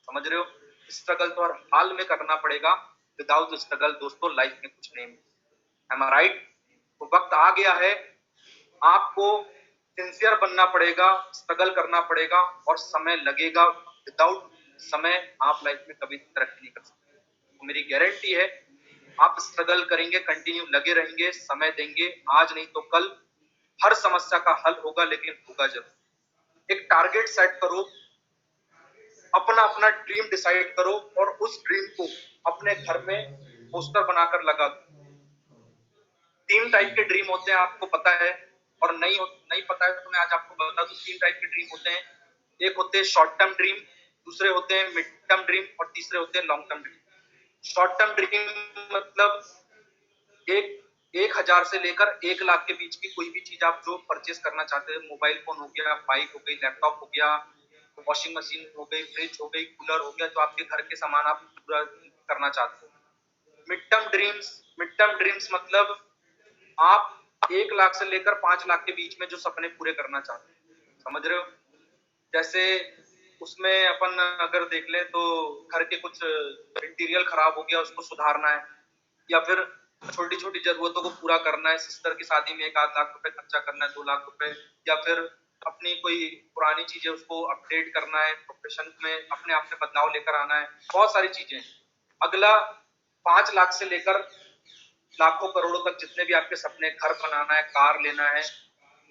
समझ रहे हो? स्ट्रगल तो हर हाल में करना पड़ेगा। विदाउट स्ट्रगल दोस्तों लाइफ में कुछ नहीं मिलता। एम आई राइट? तो वक्त आ गया है, आपको सिंसियर बनना पड़ेगा, स्ट्रगल करना पड़ेगा और समय लगेगा। विदाउट समय आप लाइफ में कभी तरक्की नहीं कर सकते। तो मेरी गारंटी है, आप स्ट्रगल करेंगे, कंटिन्यू लगे रहेंगे, समय देंगे, आज नहीं तो कल हर समस्या का हल होगा, लेकिन होगा जरूर। एक टारगेट सेट करो, अपना अपना ड्रीम डिसाइड करो और उस ड्रीम को अपने घर में पोस्टर बनाकर लगा दो। 3 टाइप के ड्रीम होते हैं, आपको पता है, और नहीं पता है तो मैं आज आपको बता दूं। 3 टाइप के ड्रीम होते हैं। एक होते हैं शॉर्ट टर्म ड्रीम, दूसरे होते हैं मिड टर्म ड्रीम और तीसरे होते हैं long term dream. Short term dream मतलब एक 1000 से लेकर 1 लाख के बीच की कोई भी चीज आप जो परचेज करना चाहते हैं, मोबाइल फोन हो गया, बाइक हो गई, लैपटॉप हो गया, वॉशिंग मशीन हो गई, फ्रिज हो गई, कूलर हो गया, जो आपके घर के सामान आप पूरा करना चाहते हो। मिड टर्म ड्रीम्स मतलब आप 1 लाख से लेकर 5 लाख के बीच में जो सपने पूरे करना चाहते हैं। समझ रहे हो? जैसे उसमें अपन अगर देख लें तो घर के कुछ इंटीरियर खराब हो गया, उसको सुधारना है, या फिर छोटी छोटी जरूरतों को पूरा करना है, सिस्टर की शादी में 1 आध लाख रुपए खर्चा करना है, 2 लाख रुपए, या फिर अपनी कोई पुरानी चीजें उसको अपडेट करना है, प्रोफेशन में अपने आप में बदलाव लेकर आना है, बहुत सारी चीजें। अगला 5 लाख से लेकर लाखों करोड़ों तक जितने भी आपके सपने, घर बनाना है, कार लेना है,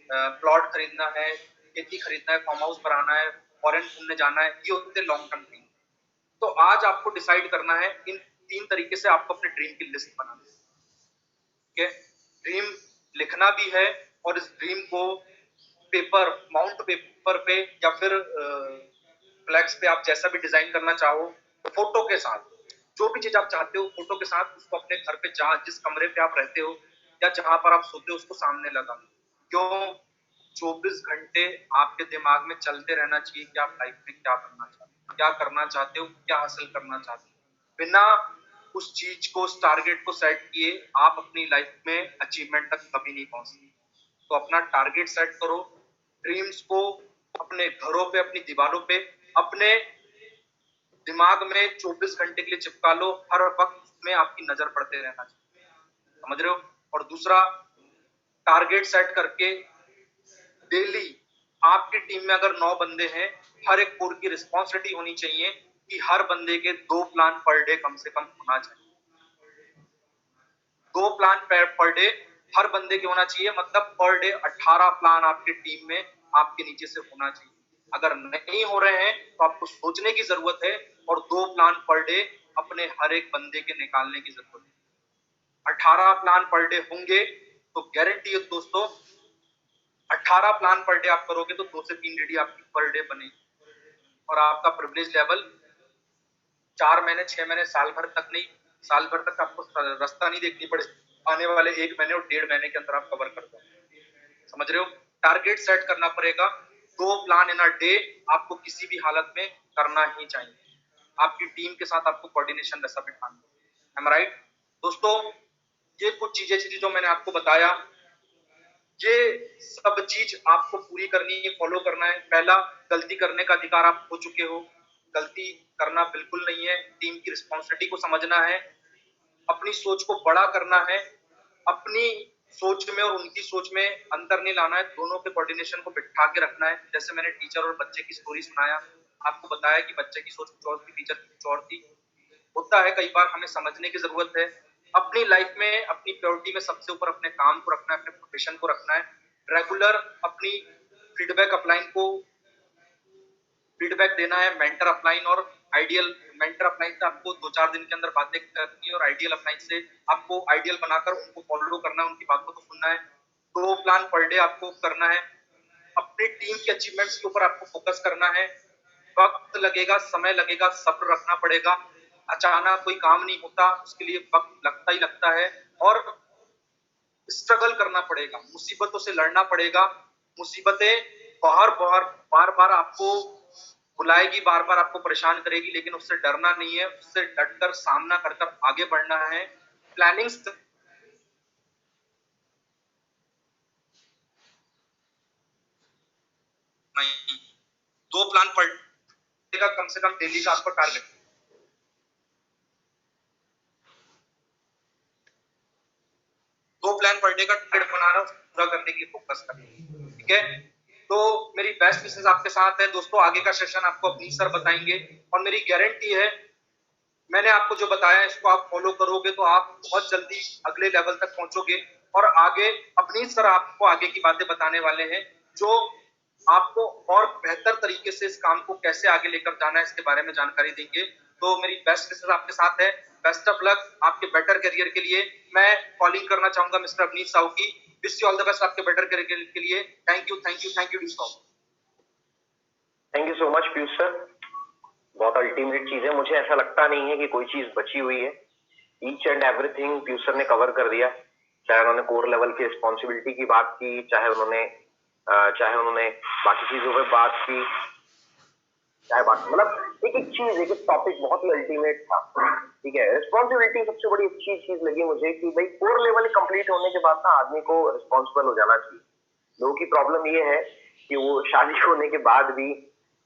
प्लॉट खरीदना है, खेती खरीदना है, फार्म हाउस बनाना है, फॉरेन घूमने जाना है, ये होते हैं लॉन्ग टर्म ड्रीम। तो आज आपको डिसाइड करना है, इन 3 तरीके से आपको अपने ड्रीम की लिस्ट बनाना है। ठीक है? ड्रीम लिखना भी है और इस ड्रीम को पेपर, माउंट पेपर पे या फिर फ्लैक्स पे, आप जैसा भी डिजाइन करना चाहो, फोटो के साथ, जो भी चीज आप चाहते हो फोटो के साथ उसको अपने घर पे, जहां जिस कमरे पे आप रहते हो या जहां पर आप सोते हो, उसको सामने लगा। क्यों? 24 घंटे आपके दिमाग में चलते रहना चाहिए कि आप लाइफ में क्या बनना चाहते हो, क्या करना चाहते हो, क्या हासिल करना चाहते हो। बिना उस चीज को, उस टारगेट को सेट किए आप अपनी लाइफ में अचीवमेंट तक कभी नहीं पहुंच सकते। तो अपना टारगेट सेट करो, ड्रीम्स को अपने घरों पे, अपनी दीवारों पे, अपने दिमाग में 24 घंटे के लिए चिपका लो, हर वक्त में आपकी नजर पड़ते रहना चाहिए, समझ रहे हो। और दूसरा, टारगेट सेट करके डेली आपकी टीम में अगर 9 बंदे हैं, हर एक कोर की रिस्पॉन्सिबिलिटी होनी चाहिए कि हर बंदे के 2 प्लान पर डे कम से कम होना चाहिए। 2 प्लान पर डे हर बंदे के होना चाहिए, मतलब पर डे 18 प्लान आपकी टीम में आपके नीचे से होना चाहिए। अगर नहीं हो रहे हैं तो आपको सोचने की जरूरत है और 2 प्लान पर डे अपने हर एक बंदे के निकालने की जरूरत है। 18 प्लान पर डे होंगे तो गारंटी है दोस्तों, 18 प्लान पर डे आप करोगे तो 2 से 3 रेडी आपकी पर डे बनेगी और आपका प्रिविलेज लेवल 4 महीने 6 महीने साल भर तक नहीं, साल भर तक आपको रास्ता नहीं देखनी पड़े, आने वाले 1 महीने और 1.5 महीने के अंदर आप कवर कर दो। समझ रहे हो। टारगेट सेट करना पड़ेगा, 2 प्लान इन अ डे आपको किसी भी हालत में करना ही चाहिए। आपकी टीम के साथ आपको कोऑर्डिनेशन वैसा बिठाना है। राइट दोस्तों, ये कुछ चीजें थी जो मैंने आपको बताया, ये सब चीज आपको पूरी करनी है, फॉलो करना है। पहला, गलती करने का अधिकार आप हो चुके हो, गलती करना बिल्कुल नहीं है, टीम की रिस्पॉन्सिबिलिटी को समझना है, अपनी सोच को बड़ा करना है, अपनी सोच में और उनकी सोच में अंतर नहीं लाना है, दोनों के कोऑर्डिनेशन को बिठा के रखना है। जैसे मैंने टीचर और बच्चे की स्टोरी सुनाया, आपको बताया कि बच्चे की सोच कुछ और थी, टीचर की कुछ और थी। होता है, कई बार हमें समझने की जरूरत है। अपनी लाइफ में अपनी प्रायोरिटी में सबसे ऊपर अपने काम को रखना है, अपने प्रोफेशन को रखना है। रेगुलर अपनी फीडबैक अपलाइन को फीडबैक देना है, मेंटर अपलाइन और आइडियल। मेंटर अपलाइन से आपको 2-4 दिन के अंदर बातें करनी है और आइडियल अपलाइन से आपको आइडियल बनाकर उनको फॉलो करना है, उनकी बातों को सुनना है। 2 प्लान पर डे आपको करना है। अपनी टीम की अचीवमेंट्स के ऊपर आपको फोकस करना है। वक्त लगेगा, समय लगेगा, सब्र रखना पड़ेगा। अचानक कोई काम नहीं होता, उसके लिए वक्त लगता ही लगता है और स्ट्रगल करना पड़ेगा, मुसीबतों से लड़ना पड़ेगा। मुसीबतें बार बार आपको बुलाएगी, बार बार आपको परेशान करेगी, लेकिन उससे डरना नहीं है, उससे डटकर सामना कर कर आगे बढ़ना है। प्लानिंग नहीं, 2 प्लान पढ़ने का कम से कम डेली का आपको टारगेट, 2 प्लान पर डे का टारगेट बनाना, पूरा करने के लिए फोकस करना। ठीक है, तो मेरी बेस्ट विशेष आपके साथ है दोस्तों। आगे का सेशन आपको अपनी सर बताएंगे और मेरी गारंटी है, मैंने आपको जो बताया इसको आप फॉलो करोगे तो आप बहुत जल्दी अगले लेवल तक पहुंचोगे और आगे अपनी सर आपको आगे की बातें बताने वाले हैं जो आपको और बेहतर तरीके से इस काम को कैसे आगे लेकर जाना है इसके बारे में जानकारी देंगे। तो मेरी बेस्ट विशेष आपके साथ है। बेस्ट ऑफ लक आपके बेटर करियर के लिए। मैं कॉलिंग करना चाहूंगा मिस्टर अवनीश साहू की। Wish you all the best आपके बेटर करियर के लिए। Thank you, thank you, thank you Sahu. Thank you so much Piyush sir, बहुत अल्टीमेट चीज है। मुझे ऐसा लगता नहीं है कि कोई चीज बची हुई है। Each and everything Piyush sir ने कवर कर दिया। चाहे उन्होंने कोर लेवल की रिस्पॉन्सिबिलिटी की बात की, चाहे उन्होंने बाकी चीजों पे बात की, चाहे बाकी मतलब एक एक चीज, एक एक टॉपिक बहुत ही अल्टीमेट था। ठीक है, रिस्पॉन्सिबिलिटी सबसे बड़ी अच्छी चीज लगी मुझे कि भाई कोर लेवल कंप्लीट होने के बाद ना आदमी को रिस्पॉन्सिबल हो जाना चाहिए। लोगों की प्रॉब्लम ये है कि वो शादी होने के बाद भी,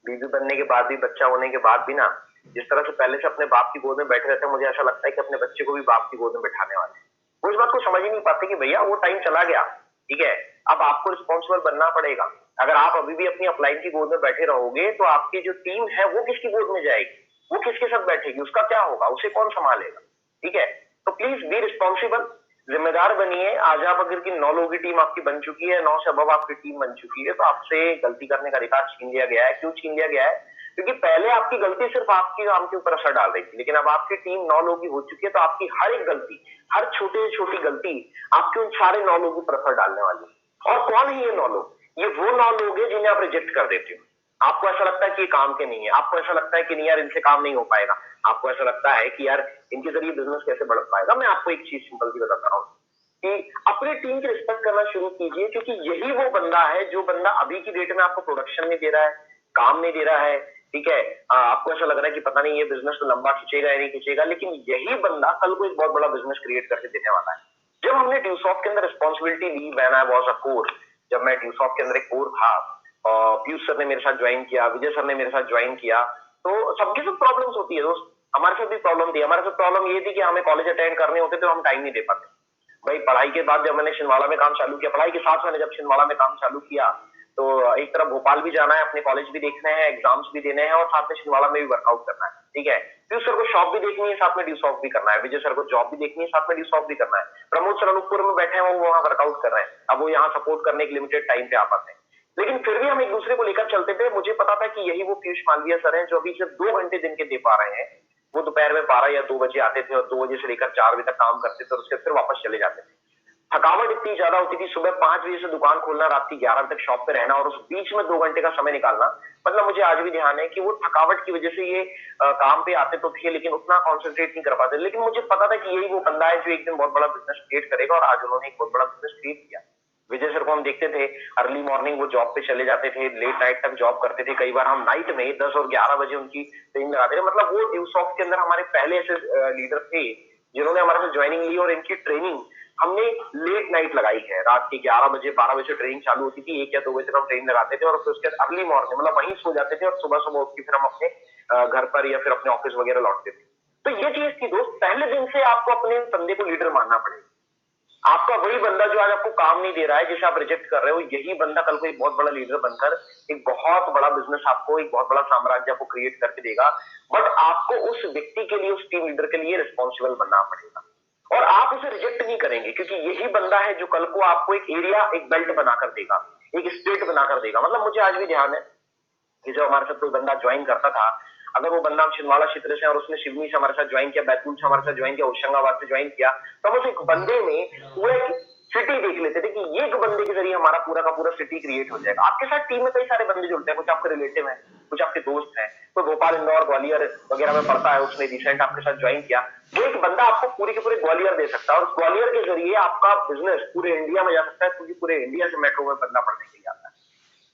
बीवी बनने के बाद भी, बच्चा होने के बाद भी ना, जिस तरह से पहले से अपने बाप की गोद में बैठे रहते हैं, मुझे ऐसा लगता है कि अपने बच्चे को भी बाप की गोद में बैठाने वाले हैं। वो इस बात को समझ ही नहीं पाते कि भैया वो टाइम चला गया, ठीक है, अब आपको रिस्पॉन्सिबल बनना पड़ेगा। अगर आप अभी भी अपनी अपलाइन की गोद में बैठे रहोगे तो आपकी जो टीम है वो किसकी गोद में जाएगी, वो किसके साथ बैठेगी, उसका क्या होगा, उसे कौन संभालेगा। ठीक है, तो प्लीज बी रिस्पॉन्सिबल, जिम्मेदार बनिए। आज आप अगर की 9 लोगों की टीम आपकी बन चुकी है, 9 से अब आपकी टीम बन चुकी है, तो आपसे गलती करने का अधिकार छीन लिया गया है। क्यों छीन लिया गया है? क्योंकि पहले आपकी गलती सिर्फ आपकी काम के ऊपर असर डाल रही थी, लेकिन अब आपकी टीम 9 लोगों की हो चुकी है, तो आपकी हर एक गलती, हर छोटी छोटी गलती आपके उन सारे 9 लोगों पर असर डालने वाली है। और कौन है ये 9 लोग? ये वो 9 लोग हैं जिन्हें आप रिजेक्ट कर देते हो। आपको ऐसा लगता है कि ये काम के नहीं है, आपको ऐसा लगता है कि नहीं यार इनसे काम नहीं हो पाएगा, आपको ऐसा लगता है कि यार इनके जरिए बिजनेस कैसे बढ़ पाएगा। मैं आपको एक चीज सिंपल सी बताता हूँ कि अपनी टीम की रिस्पेक्ट करना शुरू कीजिए, क्योंकि यही वो बंदा है जो बंदा अभी की डेट में आपको प्रोडक्शन नहीं दे रहा है, काम नहीं दे रहा है। ठीक है, आपको ऐसा लग रहा है कि पता नहीं ये बिजनेस तो लंबा खींचेगा या नहीं खींचेगा, लेकिन यही बंदा कल को एक बहुत बड़ा बिजनेस क्रिएट करके देने वाला है। जब हमने ड्यूसॉफ्ट के अंदर रिस्पॉन्सिबिलिटी ली, when I was a core, जब मैं ड्यूसॉफ्ट के अंदर एक कोर था, पीयूष सर ने मेरे साथ ज्वाइन किया, विजय सर ने मेरे साथ ज्वाइन किया, तो सबके सब प्रॉब्लम्स होती है दोस्त, हमारे साथ भी प्रॉब्लम थी। हमारे साथ प्रॉब्लम ये थी कि हमें कॉलेज अटेंड करने होते थे, हम टाइम नहीं दे पाते। भाई पढ़ाई के बाद जब मैंने छिंदवाड़ा में काम चालू किया, पढ़ाई के साथ मैंने जब छिंदवाड़ा में काम चालू किया, तो एक तरफ भोपाल भी जाना है, अपने कॉलेज भी देखने हैं, एग्जाम्स भी देने हैं, और साथ में छिंदवाड़ा में भी वर्कआउट करना है, ठीक है। पीयूष सर को शॉप भी देखनी है, साथ में ड्यू शॉप भी करना है। विजय सर को जॉब भी देखनी है, साथ में ड्यू शॉप भी करना है। प्रमोद सर अनूपपुर में बैठे हैं, वो वहां वर्कआउट कर रहे हैं। अब वो यहाँ सपोर्ट करने के लिमिटेड टाइम पे आ पाते हैं, लेकिन फिर भी हम एक दूसरे को लेकर चलते थे। मुझे पता था कि यही वो पीयूष मालविया सर हैं जो अभी सिर्फ 2 घंटे दिन के दे पा रहे हैं। वो दोपहर में 12 या 2 बजे आते थे और 2 बजे से लेकर 4 बजे तक काम करते थे और उसके फिर वापस चले जाते थे। थकावट इतनी ज्यादा होती थी, सुबह 5 बजे से दुकान खोलना, रात की 11 बजे तक शॉप पे रहना, और उस बीच में 2 घंटे का समय निकालना। मतलब मुझे आज भी ध्यान है कि वो थकावट की वजह से ये काम पे आते तो थे, लेकिन उतना कॉन्सेंट्रेट नहीं कर पाते। लेकिन मुझे पता था कि यही वो बंदा है जो एक दिन बहुत बड़ा बिजनेस क्रिएट करेगा, और आज उन्होंने एक बहुत बड़ा बिजनेस क्रिएट किया। विजय सर को हम देखते थे, अर्ली मॉर्निंग वो जॉब पे चले जाते थे, लेट नाइट तक जॉब करते थे। कई बार हम नाइट में 10 और 11 बजे उनकी ट्रेनिंग लगाते थे। मतलब वो ड्यू सॉफ्ट के अंदर हमारे पहले ऐसे लीडर थे जिन्होंने हमारे साथ ज्वाइनिंग ली, और इनकी ट्रेनिंग हमने लेट नाइट लगाई है। रात के 11 बजे 12 बजे ट्रेनिंग चालू होती थी, 1 या 2 बजे तक हम ट्रेनिंग लगाते थे, और फिर उसके बाद अर्ली मॉर्निंग मतलब वहीं सो जाते थे, और सुबह सुबह उठ के फिर हम अपने घर पर या फिर अपने ऑफिस वगैरह लौटते थे। तो ये चीज थी दोस्त, पहले दिन से आपको अपने बंदे को लीडर मानना पड़ेगा। आपका वही बंदा जो आज आपको काम नहीं दे रहा है, जिसे आप रिजेक्ट कर रहे हो, यही बंदा कल को एक बहुत बड़ा लीडर बनकर एक बहुत बड़ा बिजनेस आपको, एक बहुत बड़ा साम्राज्य आपको क्रिएट करके देगा। बट आपको उस व्यक्ति के लिए, उस टीम लीडर के लिए रिस्पॉन्सिबल बनना पड़ेगा, और आप उसे रिजेक्ट नहीं करेंगे, क्योंकि यही बंदा है जो कल को आपको एक एरिया, एक बेल्ट बनाकर देगा, एक स्टेट बनाकर देगा। मतलब मुझे आज भी ध्यान है कि जो हमारे साथ कोई बंदा ज्वाइन करता था, अगर वो बंदा छिंदवाड़ा क्षेत्र से और उसने सिवनी से हमारे साथ ज्वाइन किया, बैतूल से हमारे साथ ज्वाइन किया, होशंगाबाद से ज्वाइन किया, तो हम उस एक बंदे में पूरा सिटी देख लेते थे कि एक बंदे के जरिए हमारा पूरा का पूरा सिटी क्रिएट हो जाएगा। आपके साथ टीम में कई सारे बंदे जुड़ते हैं, कुछ आपके रिलेटिव हैं, कुछ आपके दोस्त हैं, तो भोपाल, इंदौर, ग्वालियर वगैरह में पढ़ता है, उसने रिसेंट आपके साथ ज्वाइन किया। वो एक बंदा आपको पूरे के पूरे ग्वालियर दे सकता है, और ग्वालियर के जरिए आपका बिजनेस पूरे इंडिया में जा सकता है, क्योंकि पूरे इंडिया से मेट्रो में बंदा पढ़ने के लिए आता है।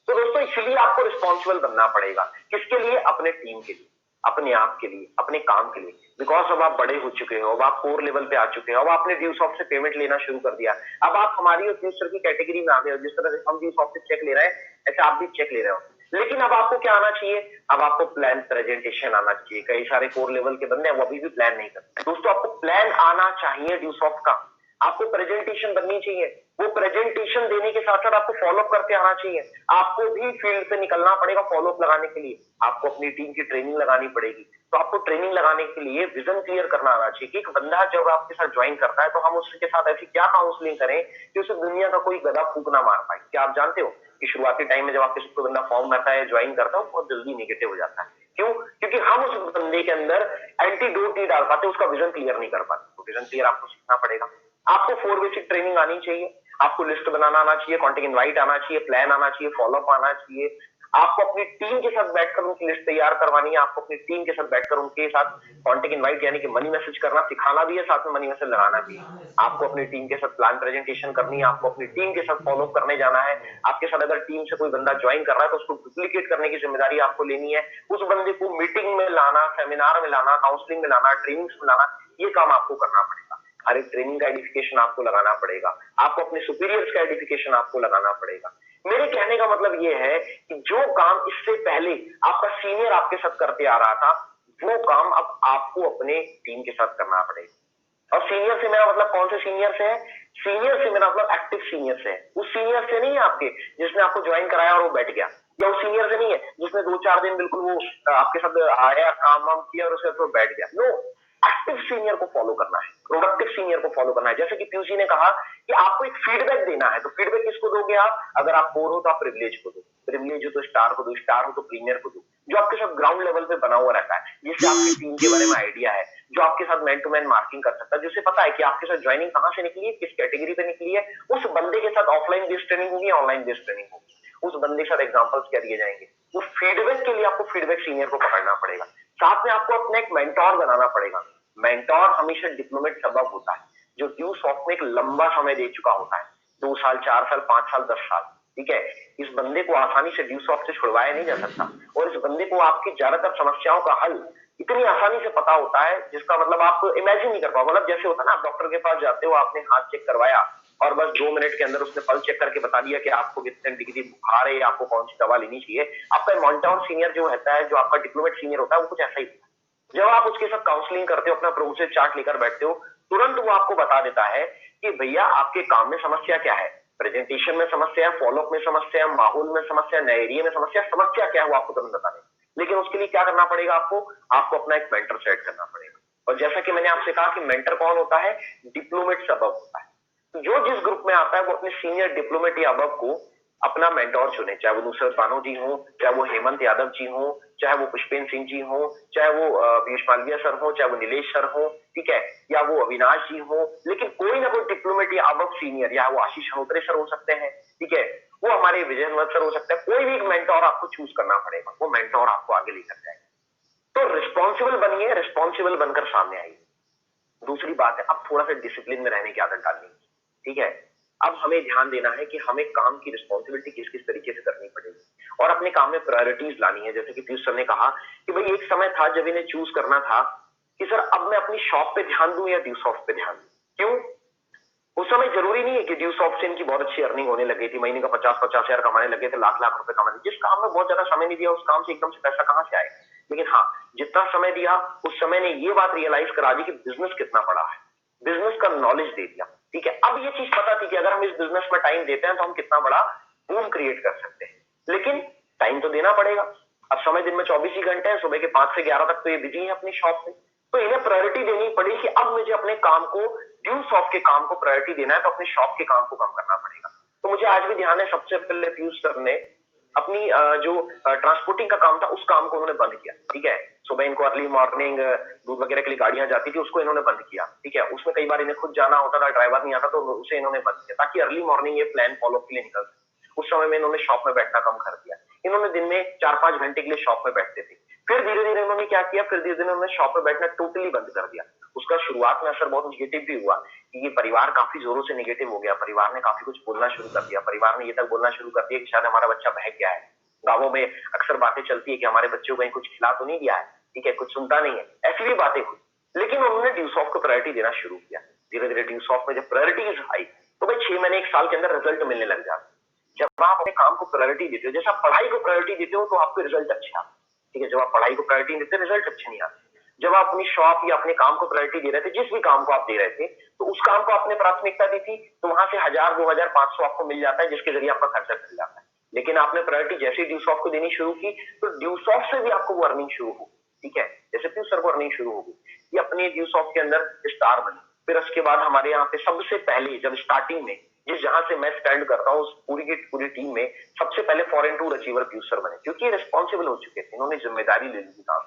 तो दोस्तों इसलिए आपको रिस्पॉन्सिबल बनना पड़ेगा। किसके लिए? अपने टीम के लिए, अपने आप के लिए, अपने काम के लिए। बिकॉज अब आप बड़े हो चुके हो, अब आप कोर लेवल पे आ चुके हो, अब आपने ड्यू सॉफ्ट से पेमेंट लेना शुरू कर दिया, अब आप हमारी और फ्यूचर की कैटेगरी में आ गए हो। जिस तरह से हम ड्यू सॉफ्ट से चेक ले रहे हैं, ऐसे आप भी चेक ले रहे हो। लेकिन अब आपको क्या आना चाहिए? अब आपको प्लान प्रेजेंटेशन आना चाहिए। कई सारे कोर लेवल के बंदे हैं वो अभी भी प्लान नहीं करते। दोस्तों आपको प्लान आना चाहिए ड्यू सॉफ्ट का, आपको प्रेजेंटेशन बननी चाहिए। वो प्रेजेंटेशन देने के साथ साथ आपको फॉलोअप करते आना चाहिए। आपको भी फील्ड पे निकलना पड़ेगा फॉलोअप लगाने के लिए, आपको अपनी टीम की ट्रेनिंग लगानी पड़ेगी। तो आपको ट्रेनिंग लगाने के लिए विजन क्लियर करना आना चाहिए कि एक बंदा जब आपके साथ ज्वाइन करता है तो हम उसके साथ ऐसी क्या काउंसलिंग करें कि उसे दुनिया का कोई गधा फूक ना मार पाए। क्या आप जानते हो कि शुरुआती टाइम में जब आपके साथ कोई बंदा फॉर्म करता है, ज्वाइन करता है, बहुत जल्दी नेगेटिव हो जाता है। क्यों? क्योंकि हम उस बंदे के अंदर एंटीडोट नहीं डाल पाते, उसका विजन क्लियर नहीं कर पाते। तो विजन क्लियर आपको सीखना पड़ेगा। आपको 4 बेसिक ट्रेनिंग आनी चाहिए। आपको लिस्ट बनाना आना चाहिए, कॉन्टेक्ट इनवाइट आना चाहिए, प्लान आना चाहिए, फॉलोअप आना चाहिए। आपको अपनी टीम के साथ बैठकर उनकी लिस्ट तैयार करवानी है। आपको अपनी टीम के साथ बैठकर उनके साथ कॉन्टेक्ट इनवाइट यानी कि मनी मैसेज करना सिखाना भी है, साथ में मनी मैसेज लगाना भी है। आपको अपनी टीम के साथ प्लान प्रेजेंटेशन करनी है। आपको अपनी टीम के साथ फॉलोअप करने जाना है। आपके साथ अगर टीम से कोई बंदा ज्वाइन कर रहा है तो उसको डुप्लीकेट करने की जिम्मेदारी आपको लेनी है। उस बंदे को मीटिंग में लाना, सेमिनार में लाना, काउंसलिंग में लाना, ट्रेनिंग्स में लाना, ये काम आपको करना पड़ेगा। हर एक ट्रेनिंग का एडिफिकेशन आपको लगाना पड़ेगा। आपको अपने सुपीरियर्स का एडिफिकेशन आपको लगाना पड़ेगा। मेरे कहने का मतलब ये है कि जो काम इससे पहले आपका सीनियर आपके साथ करते आ रहा था, वो काम अब आपको अपने टीम के साथ करना पड़ेगा। और सीनियर से मेरा मतलब कौन से सीनियर से है? सीनियर से मेरा मतलब एक्टिव सीनियर से है। उस सीनियर से नहीं है आपके जिसने आपको ज्वाइन कराया और वो बैठ गया, या उस सीनियर से नहीं है जिसने 2-4 दिन बिल्कुल वो आपके साथ आया, काम वाम किया और उसके बाद वो बैठ गया। नो, एक्टिव सीनियर को फॉलो करना है, प्रोडक्टिव सीनियर को फॉलो करना है। जैसे कि पीयूष जी ने कहा कि आपको एक फीडबैक देना है, तो फीडबैक किसको दोगे आप? अगर आप कोर हो तो आप प्रिविलेज को दो, प्रिविलेज हो तो स्टार को दो, स्टार हो तो प्रीमियर को दो, जो आपके साथ ग्राउंड लेवल पे बना हुआ रहता है, जिससे आपकी टीम के बारे में आइडिया है, जो आपके साथ मैन टू मैन मार्किंग कर सकता है, जिसे पता है कि आपके साथ ज्वाइनिंग कहां से निकली है, किस कैटेगरी पे निकली है। उस बंदे के साथ ऑफलाइन बेस्ड ट्रेनिंग होगी, ऑनलाइन बेस्ड ट्रेनिंग होगी, उस बंदे के साथ एग्जांपल्स क्या दिए जाएंगे। वो फीडबैक के लिए आपको फीडबैक सीनियर को पकड़ना पड़ेगा। साथ में आपको अपना एक मेंटोर बनाना पड़ेगा। मेंटोर हमेशा डिप्लोमेट सबब होता है, जो ड्यू सॉफ्ट में एक लंबा समय दे चुका होता है, 2 साल, 4 साल, 5 साल, 10 साल, ठीक है। इस बंदे को आसानी से ड्यू सॉफ्ट से छुड़वाया नहीं जा सकता, और इस बंदे को आपकी ज्यादातर समस्याओं का हल इतनी आसानी से पता होता है जिसका मतलब आप इमेजिन नहीं कर पाओ। मतलब जैसे होता है ना, आप डॉक्टर के पास जाते हो, आपने हाथ चेक करवाया, और बस 2 मिनट के अंदर उसने पल्स चेक करके बता दिया कि आपको कितने डिग्री बुखार है, आपको कौन सी दवा लेनी चाहिए। आपका मेंटर सीनियर जो रहता है, जो आपका डिप्लोमेट सीनियर होता है, वो कुछ ऐसा ही होता है। जब आप उसके साथ काउंसलिंग करते हो, अपना प्रोग्रेस चार्ट लेकर बैठते हो, तुरंत वो आपको बता देता है कि भैया आपके काम में समस्या क्या है, प्रेजेंटेशन में समस्या है, फॉलोअप में समस्या है, माहौल में समस्या, नए एरिया में समस्या क्या है, वो आपको तुरंत बता देगा। लेकिन उसके लिए क्या करना पड़ेगा आपको अपना एक मेंटर सेट करना पड़ेगा। और जैसा कि मैंने आपसे कहा कि मेंटर कौन होता है, डिप्लोमेट से अबव होता है। जो जिस ग्रुप में आता है वो अपने सीनियर डिप्लोमेट या अबव को अपना मेंटोर चुने, चाहे वो नुसरत बानो जी हो, चाहे वो हेमंत यादव जी हो, चाहे वो पुष्पेंद्र सिंह जी हो, चाहे वो पीयूष मालविया सर हो, चाहे वो नीलेश सर हो, ठीक है, या वो अविनाश जी हो, लेकिन कोई ना कोई डिप्लोमेट या अबव सीनियर, या वो आशीष हनोत्रे सर हो सकते हैं, ठीक है, वो हमारे विजय सर हो सकता है, कोई भी एक मेंटोर आपको चूज करना पड़ेगा, वो मेंटोर आपको आगे लेकर जाएगा। तो रिस्पॉन्सिबल बनिए, रिस्पॉन्सिबल बनकर सामने आइए। दूसरी बात है, अब थोड़ा सा डिसिप्लिन में रहने की आदत डालनी, ठीक है। अब हमें ध्यान देना है कि हमें काम की रिस्पॉन्सिबिलिटी किस किस तरीके से करनी पड़ेगी और अपने काम में प्रायोरिटीज लानी है। जैसे कि पीयूष सर ने कहा कि भाई एक समय था जब इन्हें चूज करना था कि सर अब मैं अपनी शॉप पे ध्यान दूं या ड्यू सॉफ्ट पे ध्यान दूं। क्यों? उस समय जरूरी नहीं है कि ड्यू सॉफ्ट से इनकी बहुत अच्छी अर्निंग होने लगी थी, महीने का 50-50 हजार कमाने लगे थे, लाख लाख रुपए कमाने। जिस काम में बहुत ज्यादा समय नहीं दिया उस काम से एकदम से पैसा कहां से आएगा? लेकिन हाँ, जितना समय दिया उस समय ने ये बात रियलाइज करा दी कि बिजनेस कितना बड़ा है, बिजनेस का नॉलेज दे दिया, ठीक है। अब ये चीज पता थी कि अगर हम इस बिजनेस में टाइम देते हैं तो हम कितना बड़ा बूम क्रिएट कर सकते हैं, लेकिन टाइम तो देना पड़ेगा। अब समय दिन में 24 ही घंटे हैं, सुबह के 5 से 11 तक तो ये बिजी है अपनी शॉप में, तो इन्हें प्रायोरिटी देनी पड़ी कि अब मुझे अपने काम को, ड्यू सॉफ्ट के काम को प्रायोरिटी देना है, तो अपने शॉप के काम को कम करना पड़ेगा। तो मुझे आज भी ध्यान है, सबसे पहले पीयूष सर ने अपनी जो ट्रांसपोर्टिंग का काम था उस काम को उन्होंने बंद किया, ठीक है। सुबह इनको अर्ली मॉर्निंग दूध वगैरह के लिए गाड़ियां जाती थी, उसको इन्होंने बंद किया, ठीक है। उसमें कई बार इन्हें खुद जाना होता था, ड्राइवर नहीं आता तो उसे इन्होंने बंद किया, ताकि अर्ली मॉर्निंग ये प्लान फॉलो के लिए निकल सके। उस समय में इन्होंने शॉप में बैठना कम कर दिया। इन्होंने दिन में 4-5 घंटे के लिए शॉप में बैठते थे। फिर धीरे धीरे इन्होंने क्या किया, फिर धीरे धीरे इन्होंने शॉप में बैठना टोटली बंद कर दिया। उसका शुरुआत में असर बहुत निगेटिव भी हुआ कि ये परिवार काफी जोरों से निगेटिव हो गया, परिवार ने काफी कुछ बोलना शुरू कर दिया, परिवार ने ये तक बोलना शुरू कर दिया कि शायद हमारा बच्चा बहक गया है। गांवों में अक्सर बातें चलती है कि हमारे बच्चों को कहीं कुछ खिला तो नहीं गया है, ठीक है, कुछ सुनता नहीं है, ऐसी भी बातें हुई। लेकिन उन्होंने ड्यू सॉफ्ट को प्रायोरिटी देना शुरू किया। धीरे धीरे ड्यू सॉफ्ट में जब प्रायोरिटीज आई तो भाई 6 महीने 1 साल के अंदर रिजल्ट मिलने लग जाता। जब आप अपने काम को प्रायोरिटी देते हो, जैसे आप पढ़ाई को प्रायोरिटी देते हो तो आपके रिजल्ट अच्छे आते, ठीक है। जब आप पढ़ाई को प्रायोरिटी देते हो रिजल्ट अच्छे नहीं आते। जब आप अपनी शॉप या अपने काम को प्रायोरिटी दे रहे थे, जिस भी काम को आप दे रहे थे, तो उस काम को आपने प्राथमिकता दी थी, तो वहां से 1000, 2000, 500 आपको मिल जाता है, जिसके जरिए आपका खर्चा चल जाता है। लेकिन आपने प्रायोरिटी जैसे ड्यू सॉफ्ट को देनी शुरू की तो ड्यू सॉफ्ट से भी आपको वो अर्निंग शुरू हो, ठीक है। जैसे पीयूष सर को अर्निंग शुरू होगी, ये अपने ड्यू सॉफ्ट के अंदर स्टार बने। फिर उसके बाद हमारे यहाँ पे सबसे पहले जब स्टार्टिंग में जिस जहां से मैं स्टैंड करता हूँ उस पूरी की पूरी टीम में सबसे पहले foreign tour achiever Piyush sir बने, क्योंकि रिस्पॉन्सिबल हो चुके थे, इन्होंने जिम्मेदारी ले ली थी काम।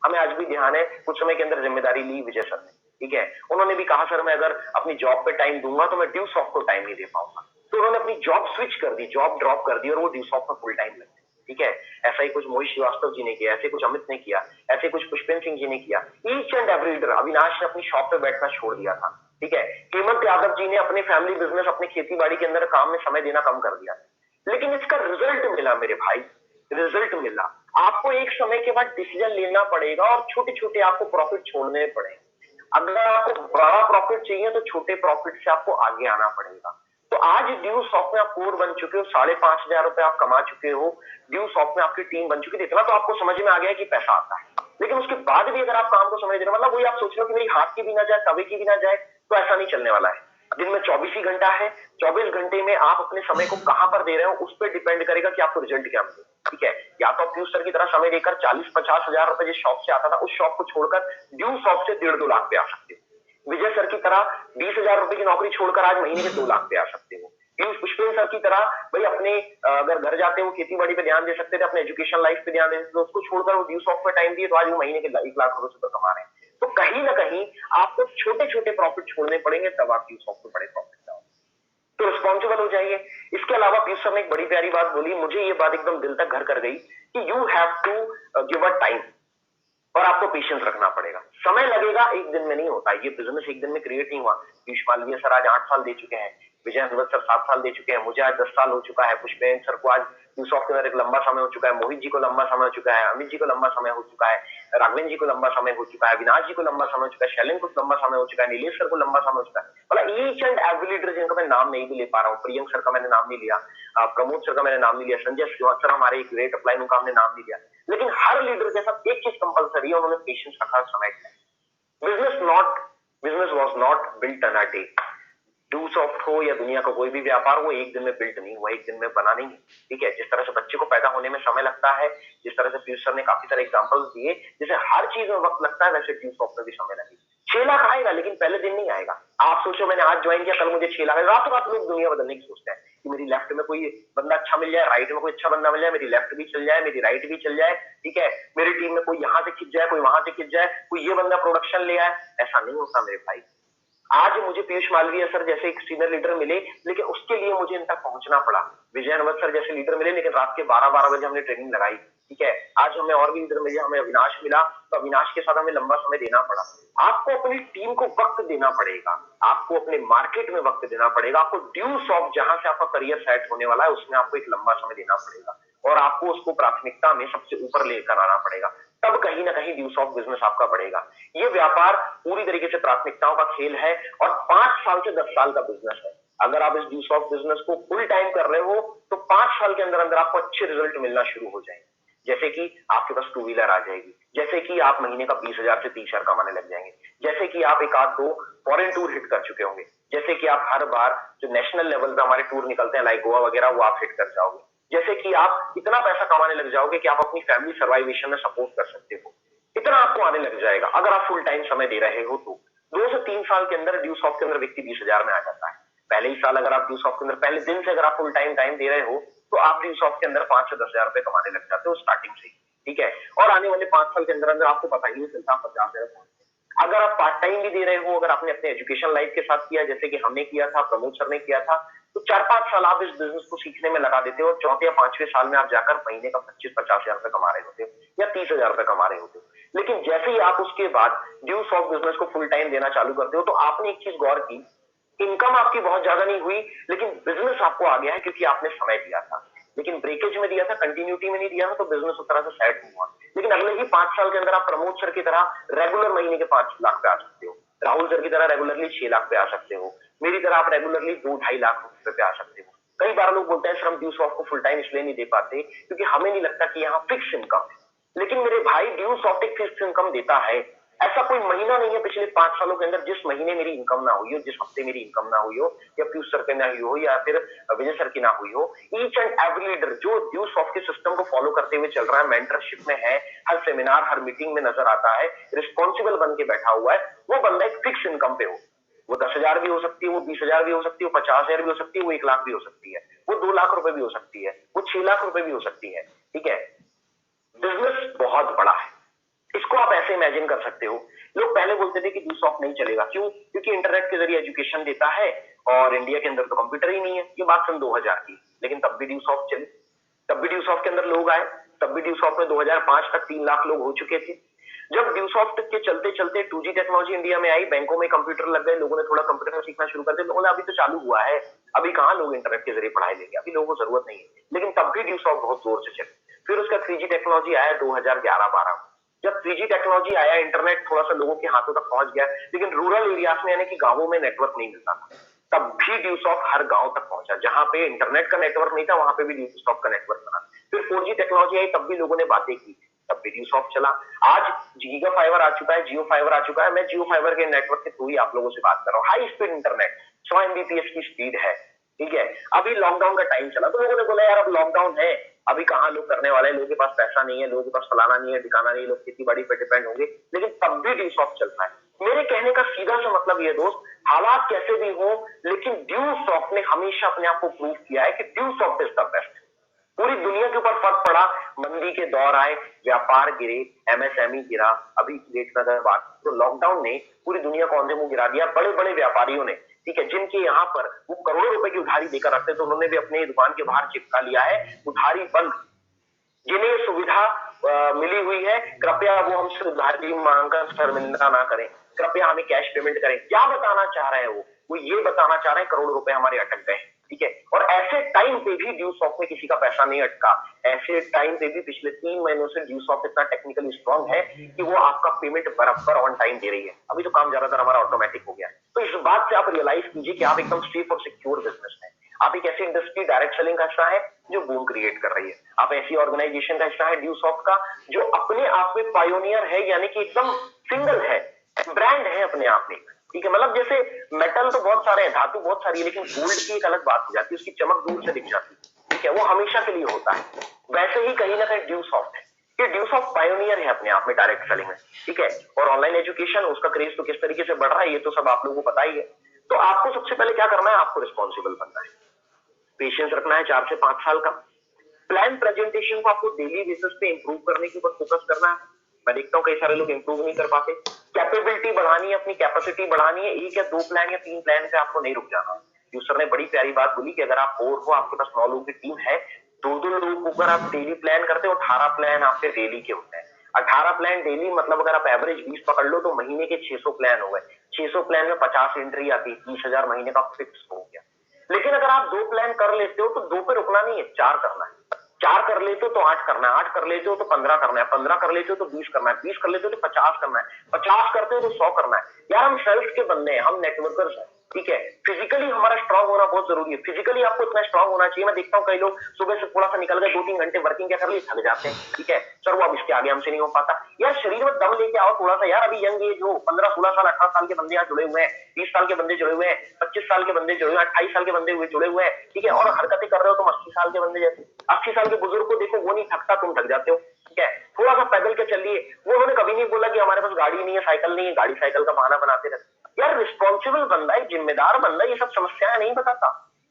हमें आज भी ध्यान है कुछ समय के अंदर जिम्मेदारी ली विजय सर ने, ठीक है। उन्होंने भी कहा सर मैं अगर अपनी जॉब पे टाइम दूंगा तो मैं ड्यू सॉफ्ट को टाइम नहीं दे पाऊंगा, तो उन्होंने अपनी जॉब स्विच कर दी, जॉब ड्रॉप कर दी और वो ड्यू सॉफ्ट में फुल टाइम लग गए, ठीक है। ऐसा ही कुछ मोहित श्रीवास्तव जी ने किया, ऐसे कुछ अमित ने किया, ऐसे कुछ पुष्पेंद्र सिंह जी ने किया। Each and every leader, Avinash ने अपनी शॉप पे बैठना छोड़ दिया था, ठीक है। हेमंत यादव जी ने अपने फैमिली बिजनेस, अपने खेती बाड़ी के अंदर काम में समय देना कम कर दिया। लेकिन इसका रिजल्ट मिला मेरे भाई, रिजल्ट मिला। आपको एक समय के बाद डिसीजन लेना पड़ेगा और छोटे छोटे आपको प्रॉफिट छोड़ने पड़ेंगे। अगर आपको बड़ा प्रॉफिट चाहिए तो छोटे प्रॉफिट से आपको आगे आना पड़ेगा। तो आज ड्यू सॉफ्ट में आप कोर बन चुके हो, 5,500 रुपए आप कमा चुके हो, ड्यू सॉफ्ट में आपकी टीम बन चुकी है, इतना तो आपको समझ में आ गया है कि पैसा आता है। लेकिन उसके बाद भी अगर आप काम को समझ रहे हो, मतलब वही आप सोच रहे हो कि मेरी हाथ की भी ना जाए, तवे की भी ना जाए, तो ऐसा नहीं चलने वाला है। दिन में 24 ही घंटा है, 24 घंटे में आप अपने समय को कहां पर दे रहे हो उस पर डिपेंड करेगा कि आपको रिजल्ट क्या मिले, ठीक है। या तो पीयूष सर की तरह समय देकर 40-50 हजार रुपए जिस शॉप से आता था उस शॉप को छोड़कर ड्यू सॉफ्ट से 1.5-2 लाख पे आ सकते हो। विजय सर की तरह 20,000 रुपए की नौकरी छोड़कर आज महीने के 2 लाख पे आ सकते हो। पुष्पेंद्र सर की तरह भाई अपने अगर घर जाते हो खेती बाड़ी पे ध्यान दे सकते थे, अपने एजुकेशन लाइफ पे ध्यान दे सकते थे, उसको छोड़कर वो ड्यू सॉफ्ट पे टाइम दिए तो आज वो महीने के 1 लाख रुपए से कमा रहे हैं। तो कहीं ना कहीं आपको छोटे छोटे प्रॉफिट छोड़ने पड़ेंगे, तब आप ड्यू सॉफ्ट पे बड़े प्रॉफिट लाओ, तो रिस्पॉन्सिबल हो जाइए। इसके अलावा पीयूष सर ने एक बड़ी प्यारी बात बोली, मुझे ये बात एकदम दिल तक घर कर गई कि you have to give a time, और आपको पेशेंस रखना पड़ेगा। समय लगेगा, एक दिन में नहीं होता, ये बिजनेस एक दिन में क्रिएट नहीं हुआ। पीयूष मालविया सर आज 8 साल दे चुके हैं, विजय हनुमत सर 7 साल दे चुके हैं, मुझे आज 10 साल हो चुका है, पुष्पेंद्र सर को आज न्यूज़सॉफ्ट के अंदर एक लंबा समय हो चुका है, मोहित जी को लंबा समय हो चुका है, अमित जी को लंबा समय हो चुका है, राघवेंद्र जी को लंबा समय हो चुका है, अविनाश जी को लंबा समय हो चुका है, शैलेंद्र को लंबा समय हो चुका है, नीलेश सर को लंबा समय हो चुका है। मतलब ईच एंड एवरी लीडर जिनका मैं नाम नहीं भी ले पा रहा हूँ, प्रियंक सर का मैंने नाम नहीं लिया, प्रमोद सर का मैंने नाम नहीं लिया, संजय श्रीवास्तव हमारे एक ग्रेट अपलाइन, उनका हमने नाम नहीं लिया, लेकिन हर लीडर के साथ एक चीज कंपलसरी है, उन्होंने पेशेंस रखा, समय दिया। Business was not built in a day. डूसॉफ्ट हो या दुनिया का कोई भी व्यापार वो एक दिन में बिल्ट नहीं हुआ, एक दिन में बना नहीं है, ठीक है। जिस तरह से बच्चे को पैदा होने में समय लगता है, जिस तरह से पीयूष सर ने काफी सारे एग्जांपल्स दिए, जैसे हर चीज में वक्त लगता है, वैसे डूसॉफ्ट में भी समय लगेगा। 6 लाख आएगा लेकिन पहले दिन नहीं आएगा। आप सोचो मैंने आज ज्वाइन किया, कल मुझे 6 लाख, रातों रात लोग दुनिया बदलने की सोचते हैं कि मेरी लेफ्ट में कोई बंदा अच्छा मिल जाए, राइट में कोई अच्छा बंदा मिल जाए, मेरी लेफ्ट भी चल जाए, मेरी राइट भी चल जाए, ठीक है, मेरी टीम में कोई यहाँ से खिंच जाए, कोई वहां से खिंच जाए, कोई ये बंदा प्रोडक्शन ले आए। ऐसा नहीं होता मेरे भाई। आज मुझे पीयूष मालवीय सर जैसे एक सीनियर लीडर मिले, लेकिन उसके लिए मुझे इन तक पहुंचना पड़ा। विजय हनुमत सर जैसे लीडर मिले, लेकिन रात के 12-12 बजे हमने ट्रेनिंग लगाई, ठीक है। आज हमें और भी लीडर मिले, हमें अविनाश मिला, तो अविनाश के साथ हमें लंबा समय देना पड़ा। आपको अपनी टीम को वक्त देना पड़ेगा, आपको अपने मार्केट में वक्त देना पड़ेगा, आपको ड्यूज ऑफ जहां से आपका करियर सेट होने वाला है उसमें आपको एक लंबा समय देना पड़ेगा, और आपको उसको प्राथमिकता में सबसे ऊपर लेकर आना पड़ेगा। तब कहीं ना कहीं ड्यूज ऑफ बिजनेस आपका बढ़ेगा। ये व्यापार पूरी तरीके से प्राथमिकताओं का खेल है, और 5 साल से 10 साल का बिजनेस है। अगर आप इस ड्यूज ऑफ बिजनेस को फुल टाइम कर रहे हो तो 5 साल के अंदर अंदर आपको अच्छे रिजल्ट मिलना शुरू हो जाएंगे। जैसे कि आपके पास 2 व्हीलर आ जाएगी, जैसे कि आप महीने का 20,000 से 30,000 कमाने लग जाएंगे, जैसे कि आप एक आध दो फॉरेन टूर हिट कर चुके होंगे, जैसे कि आप हर बार जो नेशनल लेवल पे हमारे टूर निकलते हैं लाइक गोवा वगैरह, वो आप हिट कर जाओगे, जैसे कि आप इतना पैसा कमाने लग जाओगे कि आप अपनी फैमिली सर्वाइवेशन में सपोर्ट कर सकते हो, इतना आपको आने लग जाएगा अगर आप फुल टाइम समय दे रहे हो तो। 2 से 3 साल के अंदर ड्यूसॉफ्ट के अंदर व्यक्ति 20,000 में आ जाता है। पहले ही साल अगर आप ड्यूसॉफ्ट के अंदर पहले दिन से अगर आप फुल टाइम दे रहे हो तो आप ड्यूसॉफ्ट के अंदर 5 से 10,000 रुपए कमाने लग जाते हो स्टार्टिंग से, ठीक है। और आने वाले 5 साल के अंदर अंदर आपको पता ही नहीं चलता 50,000। अगर आप पार्ट टाइम भी दे रहे हो, अगर आपने अपने एजुकेशन लाइफ के साथ किया जैसे कि हमने किया था, प्रमोद सर ने किया था, तो 4-5 साल आप इस बिजनेस को सीखने में लगा देते हो, और चौथे या 5वें साल में आप जाकर महीने का 25-50,000 रुपए कमा रहे होते हो या 30,000 रुपए कमा रहे होते हो। लेकिन जैसे ही आप उसके बाद ड्यूज ऑफ बिजनेस को फुल टाइम देना चालू करते हो तो आपने एक चीज गौर की, इनकम आपकी बहुत ज्यादा नहीं हुई लेकिन बिजनेस आपको आ गया है क्योंकि आपने समय दिया था। लेकिन ब्रेकेज में दिया था, कंटिन्यूटी में नहीं दिया था, तो बिजनेस उस तरह से सेट नहीं हुआ। लेकिन अगले ही 5 साल के अंदर आप प्रमोद सर की तरह रेगुलर महीने के 5 लाख पे आ सकते हो, राहुल सर की तरह रेगुलरली 6 लाख पे आ सकते हो, मेरी तरह आप रेगुलरली 2-2.5 लाख रुपए पे आ सकते हो। कई बार लोग बोलते हैं सर हम ड्यूज ऑफ को फुल टाइम इसलिए नहीं दे पाते क्योंकि हमें नहीं लगता कि यहाँ फिक्स इनकम है। लेकिन मेरे भाई ड्यूज ऑफ एक फिक्स इनकम देता है। ऐसा कोई महीना नहीं है पिछले 5 सालों के अंदर जिस महीने मेरी इनकम ना हुई हो, जिस हफ्ते मेरी इनकम ना हुई हो, या पीयूष सर की ना हुई हो, या फिर विजय सर की ना हुई हो। ईच एंड एवरी लीडर जो ड्यूज ऑफ के सिस्टम को फॉलो करते हुए चल रहा है, मेंटरशिप में है, हर सेमिनार हर मीटिंग में नजर आता है, रिस्पॉन्सिबल बन के बैठा हुआ है, वो बंदा एक फिक्स इनकम पे हो। वो 10,000 भी हो सकती है, वो 20,000 भी हो सकती है, वो 50,000 भी हो सकती है, वो 1 लाख भी हो सकती है, वो 2 लाख रुपए भी हो सकती है, वो 6 लाख रुपए भी हो सकती है, ठीक है। बिजनेस बहुत बड़ा है, इसको आप ऐसे इमेजिन कर सकते हो। लोग पहले बोलते थे कि डूसॉफ्ट नहीं चलेगा, क्यों? क्योंकि इंटरनेट के जरिए एजुकेशन देता है और इंडिया के अंदर तो कंप्यूटर ही नहीं है। ये बात सन 2000 की, लेकिन तब भी डूसॉफ्ट चली, तब भी डूसॉफ्ट के अंदर लोग आए, तब भी डूसॉफ्ट में 2005 तक 3 लाख लोग हो चुके थे। जब डूसॉफ्ट के चलते चलते 2G टेक्नोलॉजी इंडिया में आई, बैंकों में कंप्यूटर लग गए, लोगों ने थोड़ा कंप्यूटर सीखना शुरू कर दिया, लोगों ने अभी तो चालू हुआ है, अभी कहाँ लोग इंटरनेट के जरिए पढ़ाई लेंगे, अभी लोगों को जरूरत नहीं है, लेकिन तब भी डूसॉफ्ट बहुत जोर से चली। फिर उसका 3G टेक्नोलॉजी आया 2011-12 में। जब 3G टेक्नोलॉजी आया, इंटरनेट थोड़ा सा लोगों के हाथों तक पहुंच गया, लेकिन रूरल एरियाज में यानी कि गांवों में नेटवर्क नहीं मिलता था, तब भी डूसॉफ्ट हर गांव तक पहुंचा। जहां पे इंटरनेट का नेटवर्क नहीं था वहां पे भी डूसॉफ्ट का नेटवर्क बना। फिर 4G टेक्नोलॉजी आई, तब भी लोगों ने बातें की, तब भी डूसॉफ्ट चला। आज गीगा फाइबर आ चुका है, जियो फाइबर आ चुका है, मैं जियो फाइबर के नेटवर्क के थ्रू ही आप लोगों से बात कर रहा हूँ। हाई स्पीड इंटरनेट 100 MBPS की स्पीड है, ठीक है। अभी लॉकडाउन का टाइम चला तो लोगों ने बोला यार अब लॉकडाउन है, अभी कहाँ लोग करने वाले हैं, लोगों के पास पैसा नहीं है, लोगों के पास फलाना नहीं है, ठिकाना नहीं है, लोग खेती बाड़ी पे डिपेंड होंगे, लेकिन तब भी डूसॉफ्ट चलता है। मेरे कहने का सीधा सा मतलब ये दोस्त, हालात कैसे भी हो, लेकिन डूसॉफ्ट ने हमेशा अपने आप को प्रूव किया है कि डूसॉफ्ट इज द बेस्ट। पूरी दुनिया के ऊपर फर्क पड़ा, मंदी के दौर आए, व्यापार गिरे, MSME गिरा, अभी रेट में अगर बात तो लॉकडाउन ने पूरी दुनिया को अंधे मुंह गिरा दिया। बड़े बड़े व्यापारियों ने, ठीक है, जिनके यहाँ पर वो करोड़ों रुपए की उधारी देकर रखते तो उन्होंने भी अपने दुकान के बाहर चिपका लिया है उधारी बंद। जिन्हें सुविधा मिली हुई है, कृपया वो हमसे उधारी मांगकर शर्मिंदा ना करें, कृपया हमें कैश पेमेंट करें। क्या बताना चाह रहे हैं वो? वो ये बताना चाह रहे हैं करोड़ रुपए हमारे अटक गए, ठीक है। और ऐसे टाइम पे भी ड्यू सॉफ्ट में किसी का पैसा नहीं अटका। ऐसे टाइम पे भी पिछले 3 महीनों से ड्यू सॉफ्ट इतना टेक्निकली स्ट्रांग है कि वो आपका पेमेंट बराबर ऑन टाइम दे रही है। अभी तो काम ज्यादातर हमारा ऑटोमेटिक हो गया है। तो इस बात से आप रियलाइज कीजिए कि आप एकदम सेफ और सिक्योर बिजनेस है। आप एक ऐसी इंडस्ट्री डायरेक्ट सेलिंग का हिस्सा है जो बूम क्रिएट कर रही है। आप ऐसी ऑर्गेनाइजेशन का हिस्सा है ड्यू सॉफ्ट का जो अपने आप में पायोनियर है, यानी कि एकदम सिंगल है, ब्रांड है अपने आप में, ठीक है। मतलब जैसे मेटल तो बहुत सारे हैं, धातु बहुत सारी है, लेकिन गोल्ड की एक अलग बात हो जाती है, उसकी चमक दूर से दिख जाती है, ठीक है, वो हमेशा के लिए होता है। वैसे ही कहीं ना कहीं ड्यू सॉफ्ट है, ये ड्यू सॉफ्ट पायोनियर है अपने आप में डायरेक्ट सेलिंग में, ठीक है। और ऑनलाइन एजुकेशन, उसका क्रेज तो किस तरीके से बढ़ रहा है ये तो सब आप लोगों को पता ही है। तो आपको सबसे पहले क्या करना है, आपको रिस्पॉन्सिबल बनना है, पेशेंस रखना है 4 से 5 साल का, प्लान प्रेजेंटेशन को आपको डेली बेसिस पे इंप्रूव करने के ऊपर फोकस करना है। मैं देखता हूँ कई सारे लोग इंप्रूव नहीं कर पाते। कैपेबिलिटी बढ़ानी है, अपनी कैपेसिटी बढ़ानी है, एक या 2 प्लान या 3 प्लान पे आपको नहीं रुक जाना। यूसर ने बड़ी प्यारी बात बोली कि अगर आप कोर हो, आपके पास 9 लोगों की टीम है, 2-2 लोगों को अगर आप डेली प्लान करते हो, 18 प्लान आपके डेली के होते हैं। 18 प्लान डेली मतलब अगर आप एवरेज 20 पकड़ लो तो महीने के 600 प्लान हो गए। 600 प्लान में 50 एंट्री आती है, 30,000 महीने का फिक्स हो गया। लेकिन अगर आप 2 प्लान कर लेते हो तो 2 पे रुकना नहीं है, 4 करना है। 4 कर लेते हो तो 8 करना है, 8 कर लेते हो तो 15 करना है, 15 कर लेते हो तो 20 करना है, 20 कर लेते हो तो 50 करना है, 50 करते हो तो 100 करना है। यार हम सेल्स के बंदे हैं, हम नेटवर्कर्स हैं, ठीक है। फिजिकली हमारा स्ट्रांग होना बहुत जरूरी है। फिजिकली आपको इतना स्ट्रांग होना चाहिए। मैं देखता हूँ कई लोग सुबह से थोड़ा सा निकल गए, 2-3 घंटे वर्किंग क्या कर लिए, थक जाते हैं, ठीक है, सर वो अब इसके आगे हमसे नहीं हो पाता। यार शरीर में दम लेके आओ थोड़ा सा यार। अभी यंग एज हो, 15-16 साल 18 साल के बंदे यहाँ जुड़े हुए हैं, 20 साल के बंदे जुड़े हुए हैं, 25 साल के बंदे जुड़े हुए हैं, 28 साल के बंदे जुड़े हुए हैं, ठीक है। और हरकतें कर रहे हो तुम 80 साल के बंदे जैसे। 80 साल के बुजुर्ग को देखो, वो नहीं थकता, तुम थक जाते हो, ठीक है। थोड़ा सा पैदल के चलिए। वो उन्होंने कभी नहीं बोला कि हमारे पास गाड़ी नहीं है, साइकिल नहीं है, गाड़ी साइकिल का बहाना बनाते रहते। यार रिस्पॉन्सिबल बंदा है, जिम्मेदार बंदा ये सब समस्याएं नहीं बताता।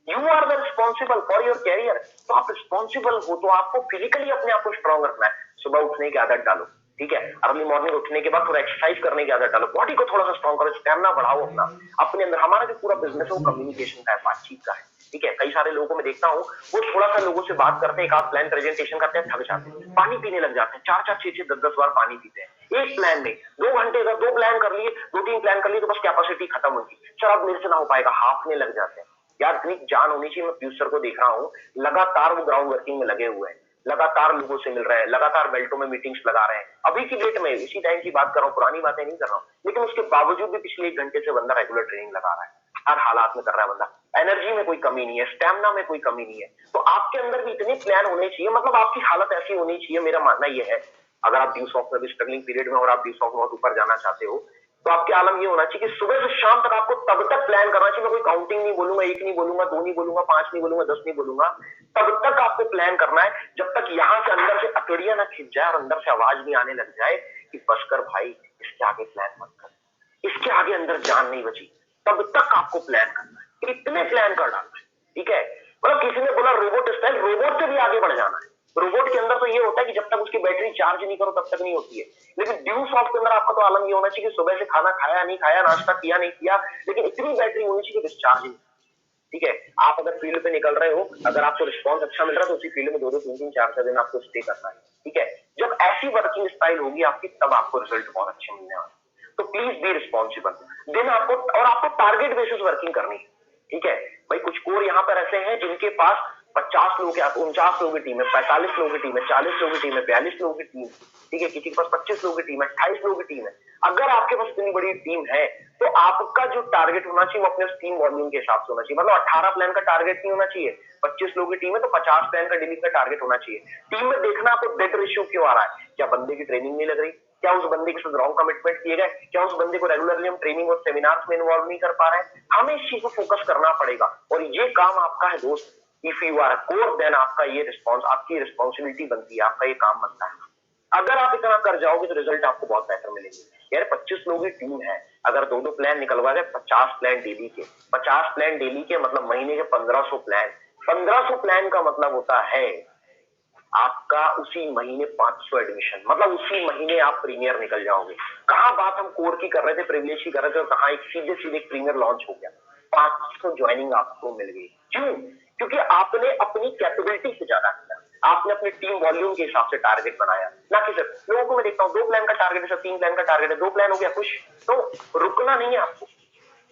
You are the responsible for your career. तो आप रिस्पॉन्सिबल हो तो आपको फिजिकली अपने आप को स्ट्रांग रखना है। सुबह उठने की आदत डालो, ठीक है। अर्ली मॉर्निंग उठने के बाद थोड़ा एक्सरसाइज करने की आदत डालो, बॉडी को थोड़ा सा स्ट्रांग करो, स्टैमिना बढ़ाओ अपना अपने अंदर। हमारा जो पूरा बिजनेस है वो कम्युनिकेशन का है, बातचीत का है, ठीक है। कई सारे लोगों को मैं देखता हूँ, वो थोड़ा सा लोगों से बात करते हैं, एक आध प्लान प्रेजेंटेशन करते हैं, थक जाते हैं, पानी पीने लग जाते हैं, 4-4, 6-6, 10-10 बार पानी पीते हैं एक प्लान में। 2 घंटे अगर 2 प्लान कर लिए, 2-3 प्लान कर लिए तो बस कैपेसिटी खत्म होगी, सर अब मेरे से ना हो पाएगा, हाफने लग जाते हैं। यार इतनी जान होनी चाहिए। मैं पीयूष सर को देख रहा हूँ, लगातार वो ग्राउंड वर्किंग में लगे हुए हैं, लगातार लोगों से मिल रहे हैं, लगातार बेल्टों में मीटिंग्स लगा रहे हैं। अभी की डेट में इसी टाइम की बात कर रहा हूँ, पुरानी बातें नहीं कर रहा हूँ, लेकिन उसके बावजूद भी पिछले 1 घंटे से बंदा रेगुलर ट्रेनिंग लगा रहा है, हर हालात में कर रहा है बंदा। एनर्जी में कोई कमी नहीं है, स्टैमिना में कोई कमी नहीं है। तो आपके अंदर भी इतने प्लान होने चाहिए, मतलब आपकी हालत ऐसी होनी चाहिए। मेरा मानना यह है, अगर आप ड्यू सॉफ्ट में भी स्ट्रगलिंग पीरियड में और आप ड्यू सॉफ्ट में बहुत ऊपर जाना चाहते हो, तो आपके आलम ये होना चाहिए कि सुबह से शाम तक आपको तब तक प्लान करना चाहिए। मैं कोई काउंटिंग नहीं बोलूंगा, 1 नहीं बोलूंगा, 2 नहीं बोलूंगा, 5 नहीं बोलूंगा, 10 नहीं बोलूंगा, तब तक आपको प्लान करना है जब तक यहाँ से अंदर से अकड़ियां ना खिंच जाए और अंदर से आवाज नहीं आने लग जाए कि बस कर भाई, इसके आगे प्लान मत कर, इसके आगे अंदर जान नहीं बची। तब तक आपको प्लान करना है, इतने प्लान कर डालना है, ठीक है। मतलब किसी ने बोला रोबोट स्टाइल, रोबोट से भी आगे बढ़ जाना है। रोबोट के अंदर तो ये होता है कि जब तक उसकी बैटरी चार्ज नहीं करो तब तक नहीं होती है, लेकिन ड्यू सॉफ्ट के अंदर आपका तो आलम ये होना चाहिए कि सुबह से खाना खाया नहीं खाया, नाश्ता किया नहीं किया, लेकिन इतनी बैटरी होनी चाहिए कि डिस्चार्ज नहीं, ठीक है। आप अगर फील्ड पे निकल रहे हो, अगर आपको रिस्पॉन्स अच्छा मिल रहा है तो उसी फील्ड में 2-2, 3-3, 4-4 दिन आपको स्टे करना है, ठीक है। जब ऐसी वर्किंग स्टाइल होगी आपकी, तब आपको रिजल्ट बहुत अच्छे मिलने वाले। तो प्लीज बी रिस्पॉन्सिबल। देन आपको, और आपको टारगेट बेसिस वर्किंग करनी है, ठीक है भाई। कुछ कोर यहाँ पर ऐसे हैं जिनके पास 50 लोग है, 49 लोगों की टीम है, 45 लोगों की टीम है, 40 लोगों की टीम है, 42 लोगों की टीम, ठीक है। किसी के पास 25 लोगों की टीम है, 28 लोगों की टीम है। अगर आपके पास इतनी बड़ी टीम है तो आपका जो टारगेट होना चाहिए वो अपने टीम वॉल्यूम के हिसाब से होना चाहिए। मतलब 18 प्लान का टारगेट नहीं होना चाहिए, 25 लोगों की टीम है तो 50 प्लान का डेली का टारगेट होना चाहिए। टीम में देखना आपको डेड रेशियो क्यों आ रहा है, क्या बंदे की ट्रेनिंग नहीं लग रही, क्या उस बंदे के साथ रॉन्ग कमिटमेंट किए गए, क्या उस बंदे को रेगुलरली हम ट्रेनिंग और सेमिनार्स में इन्वॉल्व नहीं कर पा रहे हैं। हमें इस चीज को फोकस करना पड़ेगा और ये काम आपका है दोस्त। If you are a core, then आपका ये रिस्पॉन्स, आपकी रिस्पॉन्सिबिलिटी बनती है, आपका ये काम बनता है। अगर आप इतना कर जाओगे तो रिजल्ट आपको बहुत बेहतर मिलेंगे। यार 25 लोगों की टीम है, अगर 2-2 प्लान निकलवा गए, 50 प्लान डेली के, 50 प्लान डेली के मतलब महीने के 1500 प्लान। 1500 प्लान का मतलब होता है आपका उसी महीने 500 एडमिशन, मतलब उसी महीने आप प्रीमियर निकल जाओगे। कहां बात हम कोर की कर रहे थे, प्रिविलेज की कर रहे थे, और कहां एक सीधे सीधे प्रीमियर लॉन्च हो गया, 500 ज्वाइनिंग आपको मिल गई। क्यों? क्योंकि आपने अपनी कैपेबिलिटी से ज्यादा किया, आपने अपनी टीम वॉल्यूम के हिसाब से टारगेट बनाया, ना कि सर लोगों को मैं देखता हूँ 2 प्लान का टारगेट है, सर 3 प्लान का टारगेट है, 2 प्लान हो गया खुश। तो रुकना नहीं है आपको,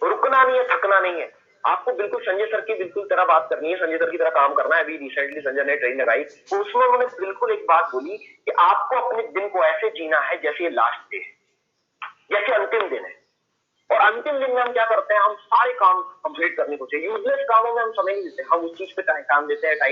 रुकना नहीं है, थकना नहीं है। आपको बिल्कुल संजय सर की बिल्कुल तरह बात करनी है, संजय सर की तरह काम करना है। अभी रिसेंटली संजय ने ट्रेनिंग लगाई, तो उसमें उन्होंने बिल्कुल एक बात बोली कि आपको अपने दिन को ऐसे जीना है जैसे ये लास्ट डे है, जैसे अंतिम दिन है। और अंतिम दिन में हम क्या करते हैं, हम सारे काम कंप्लीट करने को चाहिए। यूजलेस कामों में हम समय नहीं देते, हम उस चीज पे टाइम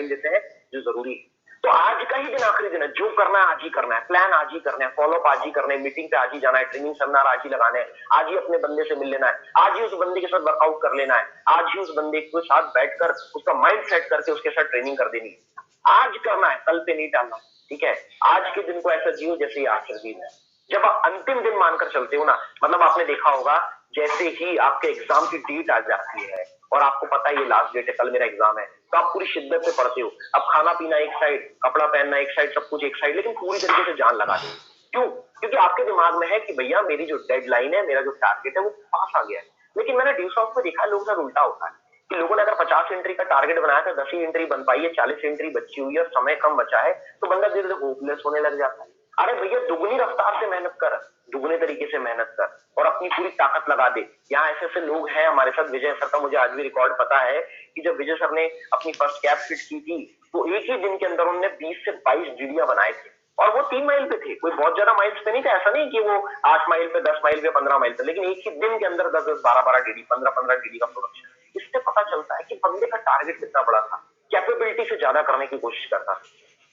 देते हैं जो जरूरी है। तो आज का ही दिन आखिरी दिन है, जो करना है आज ही करना है, प्लान आज ही करना है, फॉलोअप आज ही करना है, मीटिंग पे आज ही जाना है, ट्रेनिंग सेमिनार आज ही लगाना है, आज ही अपने बंदे से मिल लेना है, आज ही उस बंदे के साथ वर्कआउट कर लेना है, आज ही उस बंदे के साथ बैठकर उसका माइंड सेट करके उसके साथ ट्रेनिंग कर देनी है। आज करना है, कल पे नहीं टालना, ठीक है। आज के दिन को ऐसा जियो जैसे ये आखिरी दिन है। जब आप अंतिम दिन मानकर चलते हो ना, मतलब आपने देखा होगा जैसे ही आपके एग्जाम की डेट आ जाती है और आपको पता है ये लास्ट डेट है, कल मेरा एग्जाम है, तो आप पूरी शिद्दत से पढ़ते हो। अब खाना पीना एक साइड, कपड़ा पहनना एक साइड, सब कुछ एक साइड, लेकिन पूरी तरीके से जान लगा दो। क्यों? क्योंकि आपके दिमाग में है कि भैया मेरी जो डेडलाइन है, मेरा जो टारगेट है वो पास आ गया है। लेकिन मैंने ड्यूसॉफ्ट में देखा लोगों का उल्टा होता है कि लोगों ने अगर 50 एंट्री का टारगेट बनाया था, 10 ही एंट्री बन पाई है, 40 एंट्री बची हुई है और समय कम बचा है, तो बंदा धीरे धीरे होपलेस होने लग जाता है। अरे भैया दुगनी रफ्तार से मेहनत कर, दुगने तरीके से मेहनत कर और अपनी पूरी ताकत लगा दे। यहाँ ऐसे ऐसे लोग हैं हमारे साथ, विजय सर का मुझे आज भी रिकॉर्ड पता है कि जब विजय सर ने अपनी फर्स्ट कैप फिट की थी, तो एक ही दिन के अंदर उन्होंने 20 से 22 जीडिया बनाए थे और वो 3 माइल पे थे, कोई बहुत ज्यादा माइल्स पे नहीं था। ऐसा नहीं कि वो 8 माइल पे, 10 माइल पे, 15 माइल पे, लेकिन एक ही दिन के अंदर 10-10, 12-12 डीडी, 15-15 डीडी का प्रोडक्शन। इससे पता चलता है कि बंदे का टारगेट कितना बड़ा था, कैपेबिलिटी से ज्यादा करने की कोशिश करता था,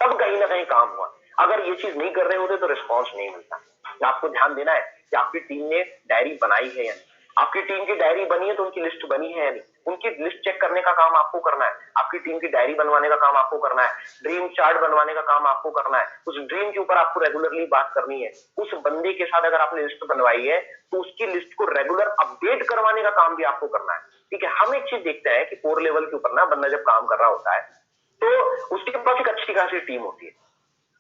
तब कहीं ना कहीं काम हुआ। अगर ये चीज नहीं कर रहे होते तो रिस्पॉन्स नहीं मिलता। आपको ध्यान देना है कि आपकी टीम ने डायरी बनाई है या नहीं। आपकी टीम की डायरी बनी है तो उनकी लिस्ट बनी है या नहीं, उनकी लिस्ट चेक करने का काम आपको करना है। आपकी टीम की डायरी बनवाने का काम आपको करना है, ड्रीम चार्ट बनवाने का काम आपको करना है, उस ड्रीम के ऊपर आपको रेगुलरली बात करनी है। उस बंदे के साथ अगर आपने लिस्ट बनवाई है तो उसकी लिस्ट को रेगुलर अपडेट करवाने का काम भी आपको करना है, ठीक है। हम एक चीज देखते हैं कि कोर लेवल के ऊपर ना बंदा जब काम कर रहा होता है तो उसके पास एक अच्छी खासी टीम होती है,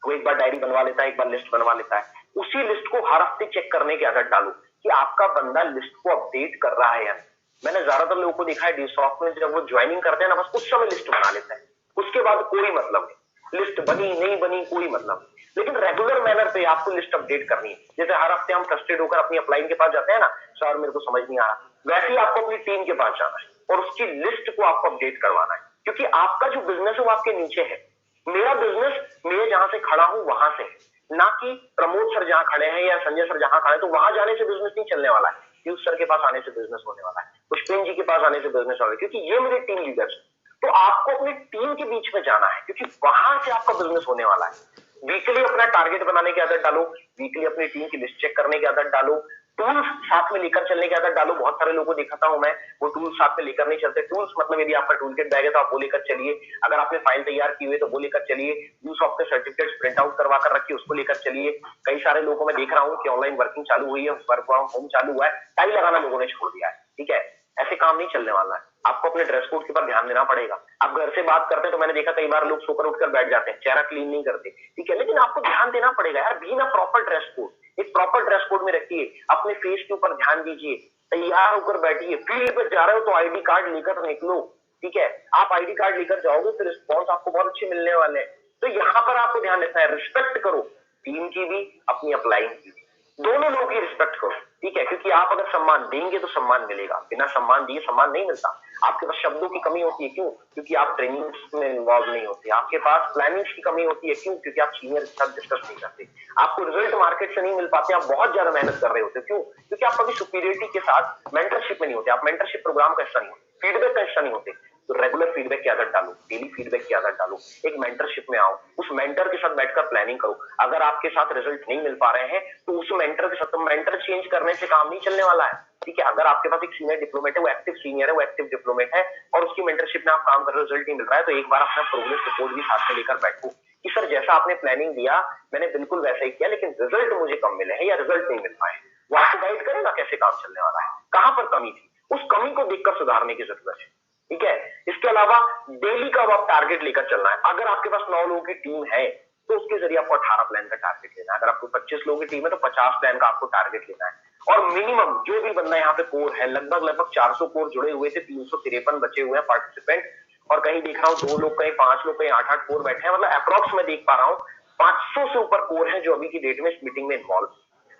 वो एक बार डायरी बनवा लेता है, एक बार लिस्ट बनवा लेता है। उसी लिस्ट को हर हफ्ते चेक करने की आदत डालो कि आपका बंदा लिस्ट को अपडेट कर रहा है या नहीं। मैंने ज्यादातर लोगों को देखा है ड्यूसॉफ्ट में, जब वो ज्वाइनिंग करते हैं ना, बस उस समय लिस्ट बना लेता है, उसके बाद कोई मतलब नहीं, लिस्ट बनी नहीं बनी कोई मतलब नहीं। लेकिन रेगुलर मैनर पे आपको लिस्ट अपडेट करनी है। जैसे हर हफ्ते हम फ्रस्ट्रेट होकर अपनी अपलाइन के पास जाते हैं ना, सर मेरे को समझ नहीं आ रहा, वैसे ही आपको अपनी टीम के पास जाना है और उसकी लिस्ट को आपको अपडेट करवाना है। क्योंकि आपका जो बिजनेस है वो आपके नीचे है। मेरा बिजनेस मैं जहां से खड़ा हूं वहां से, ना कि प्रमोद सर जहां खड़े हैं या संजय सर जहां खड़े हैं, तो वहां जाने से बिजनेस नहीं चलने वाला है। पीयूष सर के पास आने से बिजनेस होने वाला है, पुष्पेन जी के पास आने से बिजनेस होगा, क्योंकि ये मेरे टीम लीडर्स। तो आपको अपनी टीम के बीच में जाना है, क्योंकि वहां से आपका बिजनेस होने वाला है। वीकली अपना टारगेट बनाने की आदत डालो, वीकली अपनी टीम की लिस्ट चेक करने की आदत डालो, टूल्स साथ में लेकर चलने की आदत डालो। बहुत सारे लोगों को दिखाता हूं मैं, वो टूल्स साथ में लेकर नहीं चलते। टूल्स मतलब यदि आपका टूल किट बैग है तो आप वो लेकर चलिए, अगर आपने फाइल तैयार की हुई है तो वो लेकर चलिए, यूसॉफ्ट के सर्टिफिकेट्स प्रिंट आउट करवा कर रखिए, उसको लेकर चलिए। कई सारे लोगों को मैं देख रहा हूँ कि ऑनलाइन वर्किंग चालू हुई है, वर्क फ्रॉम होम चालू हुआ है, टाई लगाना लोगों ने छोड़ दिया है, ठीक है। ऐसे काम नहीं चलने वाला है, आपको अपने ड्रेस कोड के ऊपर ध्यान देना पड़ेगा। आप घर से बात करते हैं तो मैंने देखा कई बार लोग सोकर उठकर बैठ जाते हैं, चेहरा क्लीन नहीं करते, ठीक है, लेकिन आपको ध्यान देना पड़ेगा यार, बी ना प्रॉपर ड्रेस कोड, एक प्रॉपर ड्रेस कोड में रखिए, अपने फेस के ऊपर ध्यान दीजिए, तैयार होकर बैठिए। फील्ड पे जा रहे हो तो आईडी कार्ड लेकर निकलो, ठीक है। आप आईडी कार्ड लेकर जाओगे तो रिस्पॉन्स आपको बहुत अच्छे मिलने वाले हैं। तो यहाँ पर आपको ध्यान रखना है, रिस्पेक्ट करो टीम की भी, अपनी अपलाइन की भी, दोनों लोगों की रिस्पेक्ट करो, ठीक है। क्योंकि आप अगर सम्मान देंगे तो सम्मान मिलेगा, बिना सम्मान दिए सम्मान नहीं मिलता। आपके पास शब्दों की कमी होती है, क्यों? क्योंकि आप ट्रेनिंग में इन्वॉल्व नहीं होते। आपके पास प्लानिंग की कमी होती है, क्यों? क्योंकि आप सीनियर के साथ डिस्कस नहीं करते। आपको रिजल्ट मार्केट से नहीं मिल पाते, आप बहुत ज्यादा मेहनत कर रहे होते, क्यों? क्योंकि आप कभी सुपीरियरिटी के साथ मेंटरशिप में नहीं होते, आप मेंटरशिप प्रोग्राम का हिस्सा नहीं होते, फीडबैक का हिस्सा नहीं होते। तो रेगुलर फीडबैक की आदत डालो, डेली फीडबैक की आदत डालो, एक मेंटरशिप में आओ, उस मेंटर के साथ बैठकर प्लानिंग करो। अगर आपके साथ रिजल्ट नहीं मिल पा रहे हैं तो उस मेंटर के साथ, तो मेंटर चेंज करने से काम नहीं चलने वाला है, ठीक है। अगर आपके पास एक सीनियर डिप्लोमेट है, वो एक्टिव सीनियर है, वो एक्टिव डिप्लोमेट है और उसकी मेंटरशिप में आप काम कर रहे हो, रिजल्ट नहीं मिल रहा है, तो एक बार अपना प्रोग्रेस रिपोर्ट भी साथ में लेकर बैठो कि सर जैसा आपने प्लानिंग दिया मैंने बिल्कुल वैसा ही किया, लेकिन रिजल्ट मुझे कम मिले हैं या रिजल्ट नहीं मिल पाए। वो आपको गाइड करेगा कैसे काम चलने वाला है, कहां पर कमी थी, उस कमी को देखकर सुधारने की जरूरत है, ठीक है। इसके अलावा डेली का आप टारगेट लेकर चलना है। अगर आपके पास 9 लोगों की टीम है तो उसके जरिए आपको 18 प्लान का टारगेट लेना है। अगर आपको 25 लोगों की टीम है तो 50 प्लान का आपको टारगेट लेना है। और मिनिमम जो भी बंदा यहाँ पे कोर है, लगभग 400 कोर जुड़े हुए थे, 353 बचे हुए हैं पार्टिसिपेंट, और कहीं देख रहा हूँ 2 लोग, कहीं 5 लोग, कहीं 8-8 कोर बैठे हैं, मतलब अप्रॉक्स मैं देख पा रहा हूँ 500 से ऊपर कोर है जो अभी की डेट में इस मीटिंग में इन्वॉल्व।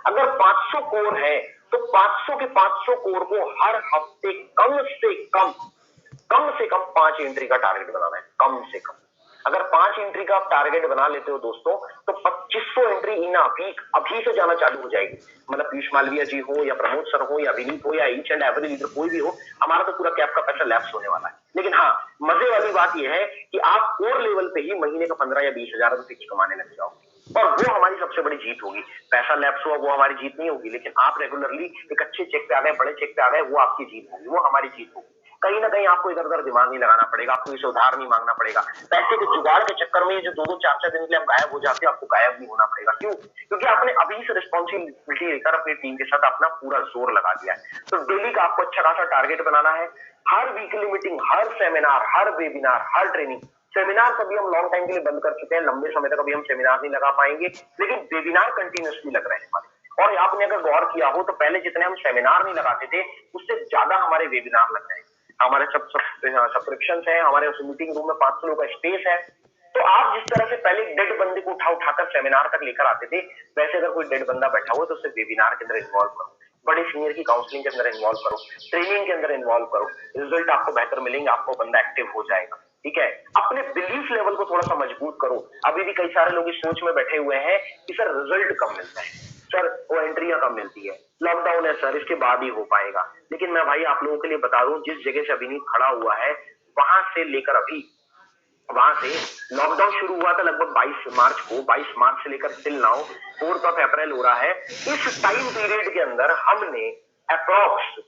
अगर 500 कोर है तो 500 के 500 कोर को हर हफ्ते कम से कम 5 एंट्री का टारगेट बनाना है, कम से कम। अगर 5 एंट्री का आप टारगेट बना लेते हो दोस्तों, तो 2500 एंट्री इन अ वीक अभी से जाना चालू हो जाएगी। मतलब पीयूष मालविया जी हो या प्रमोद सर हो या विनीत हो या ईच एंड एवरी लीडर कोई भी हो, हमारा तो पूरा कैप का पैसा लैप्स होने वाला है। लेकिन हाँ, मजे वाली बात यह है कि आप कोर लेवल पे ही महीने का 15 या 20 हजार रुपए कमाने लग जाओगे, और वो हमारी सबसे बड़ी जीत होगी। पैसा लैप्स हुआ वो हमारी जीत नहीं होगी, लेकिन आप रेगुलरली एक अच्छे चेक पे आ गए, बड़े चेक पे आ गए, वो आपकी जीत होगी, वो हमारी जीत होगी। कहीं ना कहीं आपको इधर उधर दिमाग नहीं लगाना पड़ेगा, आपको इसे उधार नहीं मांगना पड़ेगा। पैसे के जुगाड़ के चक्कर में जो 2-2 4-4 दिन के लिए आप गायब हो जाते हो, आपको गायब नहीं होना पड़ेगा। क्यों? क्योंकि आपने अभी से रिस्पॉन्सिबिलिटी लेकर अपनी टीम के साथ अपना पूरा जोर लगा दिया है। तो डेली का आपको अच्छा खासा टारगेट बनाना है। हर वीकली मीटिंग, हर सेमिनार, हर वेबिनार, हर ट्रेनिंग। सेमिनार कभी हम लॉन्ग टाइम के लिए बंद कर चुके हैं, लंबे समय तक अभी हम सेमिनार नहीं लगा पाएंगे, लेकिन वेबिनार कंटिन्यूअसली लग रहे हैं हमारे। और आपने अगर गौर किया हो तो पहले जितने हम सेमिनार नहीं लगाते थे, उससे ज्यादा हमारे वेबिनार लग रहे हैं। हमारे सब सब्सक्रिप्शन है, हमारे उस मीटिंग रूम में 500 लोग का स्पेस है। तो आप जिस तरह से पहले डेड बंदे को उठाकर सेमिनार तक लेकर आते थे, वैसे अगर कोई डेड बंदा बैठा हो तो उसे वेबिनार के अंदर इन्वॉल्व करो, बड़े सीनियर की काउंसलिंग के अंदर इन्वॉल्व करो, ट्रेनिंग के अंदर इन्वॉल्व करो। रिजल्ट आपको बेहतर मिलेंगे, आपको बंदा एक्टिव हो जाएगा। ठीक है, अपने बिलीफ लेवल को थोड़ा सा मजबूत करो। अभी भी कई सारे लोग इस सोच में बैठे हुए हैं कि सर रिजल्ट कम मिलता है, सर वो एंट्रियां कम मिलती है, लॉकडाउन है सर, इसके बाद ही हो पाएगा। लेकिन मैं भाई आप लोगों के लिए बता दूं, जिस जगह से अभिनीत खड़ा हुआ है, वहां से लेकर अभी, वहां से लॉकडाउन शुरू हुआ था लगभग 22 मार्च को, 22 मार्च से लेकर टिल नाउ 4 अप्रैल हो रहा है। इस टाइम पीरियड के अंदर हमने अप्रोक्स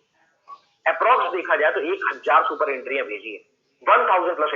देखा जाए तो 1000 सुपर एंट्रियां भेजी है, 1000 प्लस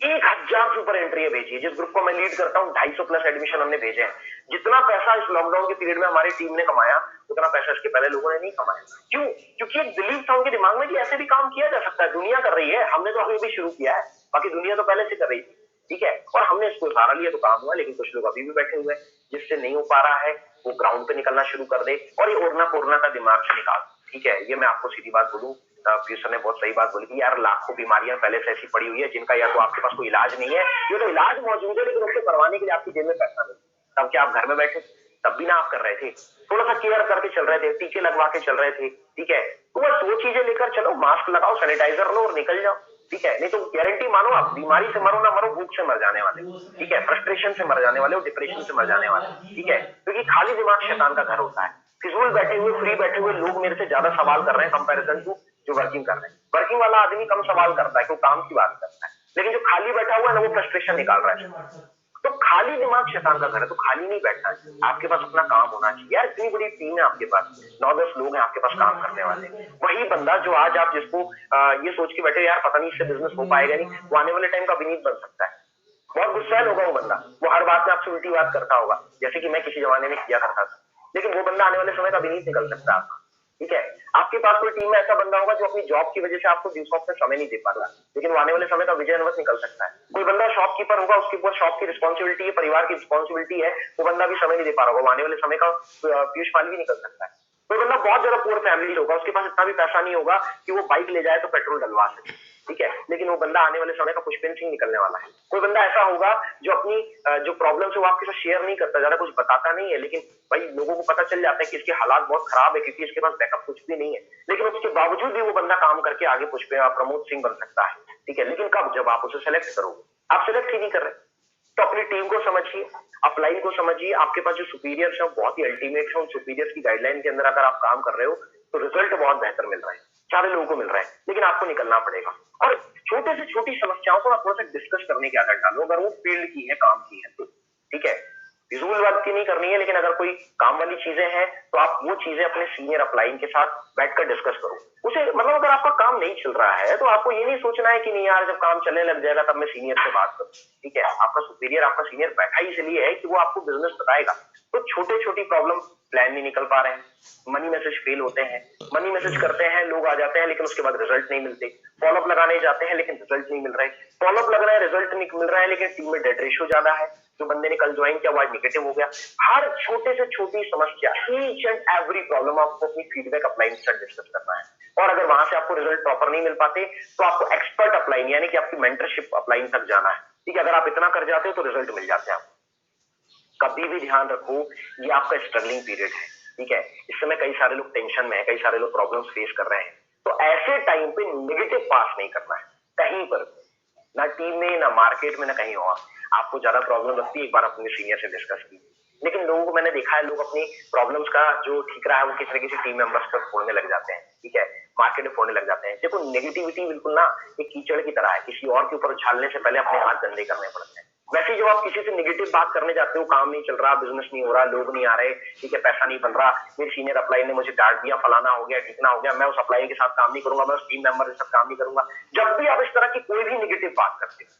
1000 सुपर एंट्री भेजी है। जिस ग्रुप को मैं लीड करता हूँ 250 प्लस एडमिशन हमने भेजे हैं। जितना पैसा इस लॉकडाउन के पीरियड में हमारी टीम ने कमाया, उतना पैसा इसके पहले लोगों ने नहीं कमाया। क्यों? क्योंकि एक बिलीव था उनके दिमाग में कि ऐसे भी काम किया जा सकता है, दुनिया कर रही है, हमने तो अभी भी शुरू किया है, बाकी दुनिया तो पहले से कर रही थी। ठीक है, और हमने इसको सहारा लिया तो काम हुआ। लेकिन कुछ लोग अभी भी बैठे हुए हैं, जिससे नहीं हो पा रहा है वो ग्राउंड पे निकलना शुरू कर दे और ये ओरना पोरना का दिमाग से निकाल। ठीक है, ये मैं आपको सीधी बात बोलूं, पीयूष ने बहुत सही बात बोली कि यार लाखों बीमारियां पहले से ऐसी पड़ी हुई है जिनका या तो आपके पास कोई इलाज नहीं है, ये तो इलाज मौजूद है लेकिन उसको करवाने के लिए आपकी जेब में पैसा नहीं। तब क्या आप घर में बैठे? तब भी ना आप कर रहे थे, थोड़ा सा केयर करके चल रहे थे, टीके लगवा के चल रहे थे। ठीक है, तो बस वो चीजें लेकर चलो, मास्क लगाओ, सैनिटाइजर लो और निकल जाओ। ठीक है, नहीं तो गारंटी मानो आप बीमारी से मरो ना मरो, भूख से मर जाने वाले। ठीक है, फ्रस्ट्रेशन से मर जाने वाले और डिप्रेशन से मर जाने वाले। ठीक है, क्योंकि खाली दिमाग शैतान का घर होता है। फिजूल बैठे हुए, फ्री बैठे हुए लोग मेरे से ज्यादा सवाल कर रहे हैं कंपैरिजन टू जो वर्किंग कर रहे हैं। वर्किंग वाला आदमी कम सवाल करता है, क्यों? काम की बात करता है। लेकिन जो खाली बैठा हुआ है ना, वो फ्रस्ट्रेशन निकाल रहा है। तो खाली दिमाग शैतान का घर है, तो खाली नहीं बैठना है, आपके पास अपना काम होना चाहिए। यार इतनी बड़ी टीम है आपके पास, 9-10 लोग हैं आपके पास काम करने वाले। वही बंदा जो आज आप जिसको ये सोच के बैठे यार पता नहीं इससे बिजनेस हो पाएगा नहीं, वो आने वाले टाइम का विनीत बन सकता है। बहुत गुस्सैल होगा वो बंदा, वो हर बात में आपसे उल्टी बात करता होगा, जैसे कि मैं किसी जमाने में किया करता था। लेकिन वो बंदा आने वाले समय का विनीत निकल सकता है। ठीक है, आपके पास कोई टीम में ऐसा बंदा होगा जो अपनी जॉब की वजह से आपको शॉप में समय नहीं दे पाता, लेकिन वो आने वाले समय का विजयवंत निकल सकता है। कोई बंदा शॉपकीपर होगा, उसके ऊपर शॉप की रिस्पॉन्सिबिलिटी है, परिवार की रिस्पॉन्सिबिलिटी है, वो बंदा भी समय नहीं दे पा रहा होगा, वो आने वाले समय का पीयूष मालवी निकल सकता है। कोई बंदा बहुत ज्यादा पुअर फैमिली होगा, उसके पास इतना भी पैसा नहीं होगा कि वो बाइक ले जाए तो पेट्रोल डलवा सके। ठीक है, लेकिन वो बंदा आने वाले समय का पुष्पेंद्र सिंह निकलने वाला है। कोई बंदा ऐसा होगा जो अपनी जो प्रॉब्लम है वो आपके साथ शेयर नहीं करता, ज्यादा कुछ बताता नहीं है, लेकिन भाई लोगों को पता चल जाता है कि इसके हालात बहुत खराब है क्योंकि इसके पास बैकअप कुछ भी नहीं है, लेकिन उसके बावजूद भी वो बंदा काम करके आगे प्रमोद सिंह बन सकता है। ठीक है, लेकिन कब? जब आप उसे सेलेक्ट करोगे। आप सेलेक्ट ही नहीं कर रहे, तो अपनी टीम को समझिए, अपलाइन को समझिए। आपके पास जो सुपीरियर्स है बहुत ही अल्टीमेट है, उन सुपीरियर्स की गाइडलाइन के अंदर अगर आप काम कर रहे हो तो रिजल्ट बहुत बेहतर मिल रहा है, सारे लोगों को मिल रहा है, लेकिन आपको निकलना पड़ेगा। और छोटे से छोटी समस्याओं को आप थोड़ा सा डिस्कस करने की आदत डालो, अगर वो फील्ड की है, काम की है तो। ठीक है, फिजूल बात की नहीं करनी है, लेकिन अगर कोई काम वाली चीजें हैं तो आप वो चीजें अपने सीनियर अपलाइन के साथ बैठकर डिस्कस करो। उसे मतलब अगर आपका काम नहीं चल रहा है तो आपको ये नहीं सोचना है कि नहीं यार जब काम चलने लग जाएगा तब मैं सीनियर से बात करूं। ठीक है, आपका सुपीरियर, आपका सीनियर बैठा इसलिए है कि वो आपको बिजनेस बताएगा। तो छोटे छोटी प्रॉब्लम, प्लान नहीं निकल पा रहे हैं, मनी मैसेज फेल होते हैं, मनी मैसेज करते हैं, लोग आ जाते हैं लेकिन उसके बाद रिजल्ट नहीं मिलते, फॉलोअप लगाने जाते हैं लेकिन रिजल्ट नहीं मिल रहे, फॉलोअप लग रहा है, रिजल्ट नहीं मिल रहा है, लेकिन टीम में डेड रेशियो ज्यादा है, जो बंदे ने कल ज्वाइन किया वो आज निगेटिव हो गया। हर छोटे से छोटी समस्या, ईच एंड एवरी प्रॉब्लम आपको अपनी फीडबैक अपलाइन से डिस्कस करना है। और अगर वहां से आपको रिजल्ट प्रॉपर नहीं मिल पाते तो आपको एक्सपर्ट अपलाइन यानी कि आपकी मेंटरशिप अपलाइन तक जाना है। ठीक है, अगर आप इतना कर जाते हो तो रिजल्ट मिल जाते हैं आपको। कभी भी ध्यान रखो, ये आपका स्ट्रगलिंग पीरियड है, ठीक है। इस समय कई सारे लोग टेंशन में है, कई सारे लोग प्रॉब्लम्स फेस कर रहे हैं, तो ऐसे टाइम पे नेगेटिव पास नहीं करना है कहीं पर, ना टीम में, ना मार्केट में, ना कहीं और। आपको ज्यादा प्रॉब्लम लगती है, एक बार अपने सीनियर से डिस्कस की। लेकिन लोगों को मैंने देखा है, लोग अपनी प्रॉब्लम्स का जो ठीक रहा है वो किसी न किसी टीम मेंबर्स पर फोड़ने लग जाते हैं, ठीक है, मार्केट में फोड़ने लग जाते हैं। देखो नेगेटिविटी बिल्कुल ना एक कीचड़ की तरह है, किसी और के ऊपर उछालने से पहले अपने हाथ गंदे करने पड़ते हैं। वैसे जब आप किसी से नेगेटिव बात करने जाते हो, काम नहीं चल रहा, बिजनेस नहीं हो रहा, लोग नहीं आ रहे, ठीक है, पैसा नहीं बन रहा, मेरे सीनियर अप्लाई ने मुझे डांट दिया, फलाना हो गया, ठिकना हो गया, मैं उस अप्लाई के साथ काम नहीं करूंगा, मैं उस टीम मेंबर के साथ काम नहीं करूंगा। जब भी आप इस तरह की कोई भी नेगेटिव बात करते हो,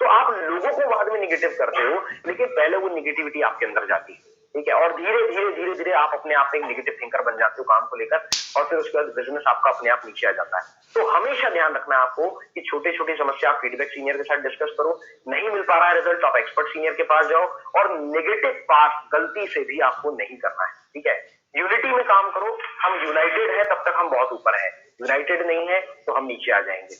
तो आप लोगों को बाद में नेगेटिव करते हो, लेकिन पहले वो नेगेटिविटी आपके अंदर जाती है, ठीक है, और धीरे धीरे धीरे धीरे आप अपने आप में एक नेगेटिव थिंकर बन जाते हो काम को लेकर, और फिर उसके बाद बिजनेस आपका अपने आप नीचे आ जाता है। तो हमेशा ध्यान रखना है आपको कि छोटे छोटे समस्या आप फीडबैक सीनियर के साथ डिस्कस करो, नहीं मिल पा रहा है रिजल्ट, आप एक्सपर्ट सीनियर के पास जाओ, और नेगेटिव पास गलती से भी आपको नहीं करना है, ठीक है। यूनिटी में काम करो, हम यूनाइटेड है तब तक हम बहुत ऊपर है, यूनाइटेड नहीं है तो हम नीचे आ जाएंगे।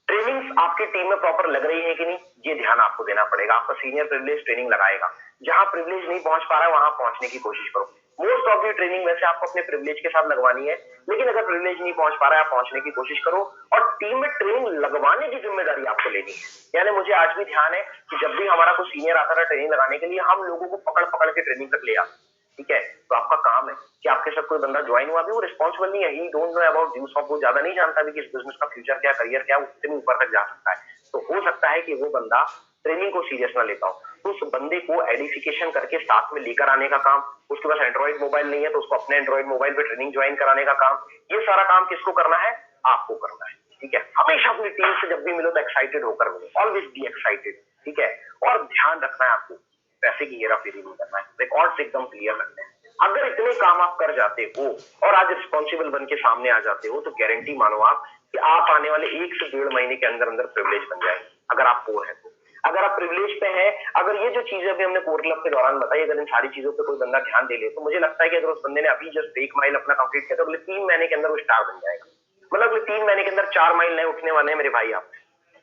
ट्रेनिंग्स आपकी टीम में प्रॉपर लग रही है कि नहीं, ये ध्यान आपको देना पड़ेगा। आपका सीनियर प्रिविलेज ट्रेनिंग लगाएगा, जहां प्रिविलेज नहीं पहुंच पा रहा है वहां पहुंचने की कोशिश करो। मोस्ट ऑफ दी ट्रेनिंग वैसे आपको अपने प्रिविलेज के साथ लगवानी है, लेकिन अगर प्रिविलेज नहीं पहुंच पा रहा है, आप पहुंचने की कोशिश करो, और टीम में ट्रेनिंग लगवाने की जिम्मेदारी आपको लेनी है। यानी मुझे आज भी ध्यान है कि जब भी हमारा कोई सीनियर आता था ट्रेनिंग लगाने के लिए, हम लोगों को पकड़ पकड़ के ट्रेनिंग तक ले आते, ठीक है। तो आपका काम है कि आपके साथ कोई बंदा ज्वाइन हुआ भी, वो रिस्पॉन्सिबल नहीं है, ही don't know about use of, वो ज्यादा नहीं जानता भी कि इस बिजनेस का फ्यूचर क्या, करियर क्या, उससे भी ऊपर तक जा सकता है। तो हो सकता है कि वो बंदा ट्रेनिंग को सीरियस ना लेता हो, तो उस बंदे को एडिफिकेशन करके साथ में लेकर आने का काम, उसके पास एंड्रॉइड मोबाइल नहीं है तो उसको अपने एंड्रॉइड मोबाइल पे ट्रेनिंग ज्वाइन कराने का काम, ये सारा काम किसको करना है, आपको करना है, ठीक है। हमेशा अपनी टीम से जब भी मिलो तो एक्साइटेड होकर मिलो, ऑलवेज बी एक्साइटेड, ठीक है। और ध्यान रखना है आपको, पैसे की हेरा फेरी नहीं करना है, रिकॉर्ड्स एकदम क्लियर रखने हैं। अगर इतने काम आप कर जाते हो और आज रिस्पॉन्सिबल बन के सामने आ जाते हो, तो गारंटी मानो आप कि आप आने वाले 1 से 1.5 महीने के अंदर अंदर प्रिविलेज बन जाएंगे, अगर आप कोर है तो। अगर आप प्रिविलेज पे हैं, अगर ये जो चीजें अभी हमने कोर क्लब के दौरान बताई, अगर इन सारी चीजों पे कोई बंदा ध्यान दे ले, तो मुझे लगता है कि अगर उस बंदे ने अभी जस्ट 1 माइल अपना कंप्लीट किया तो अगले 3 महीने के अंदर वो स्टार बन जाएगा। मतलब अगले 3 महीने के अंदर 4 माइल नए उठने वाले हैं मेरे भाई, आप,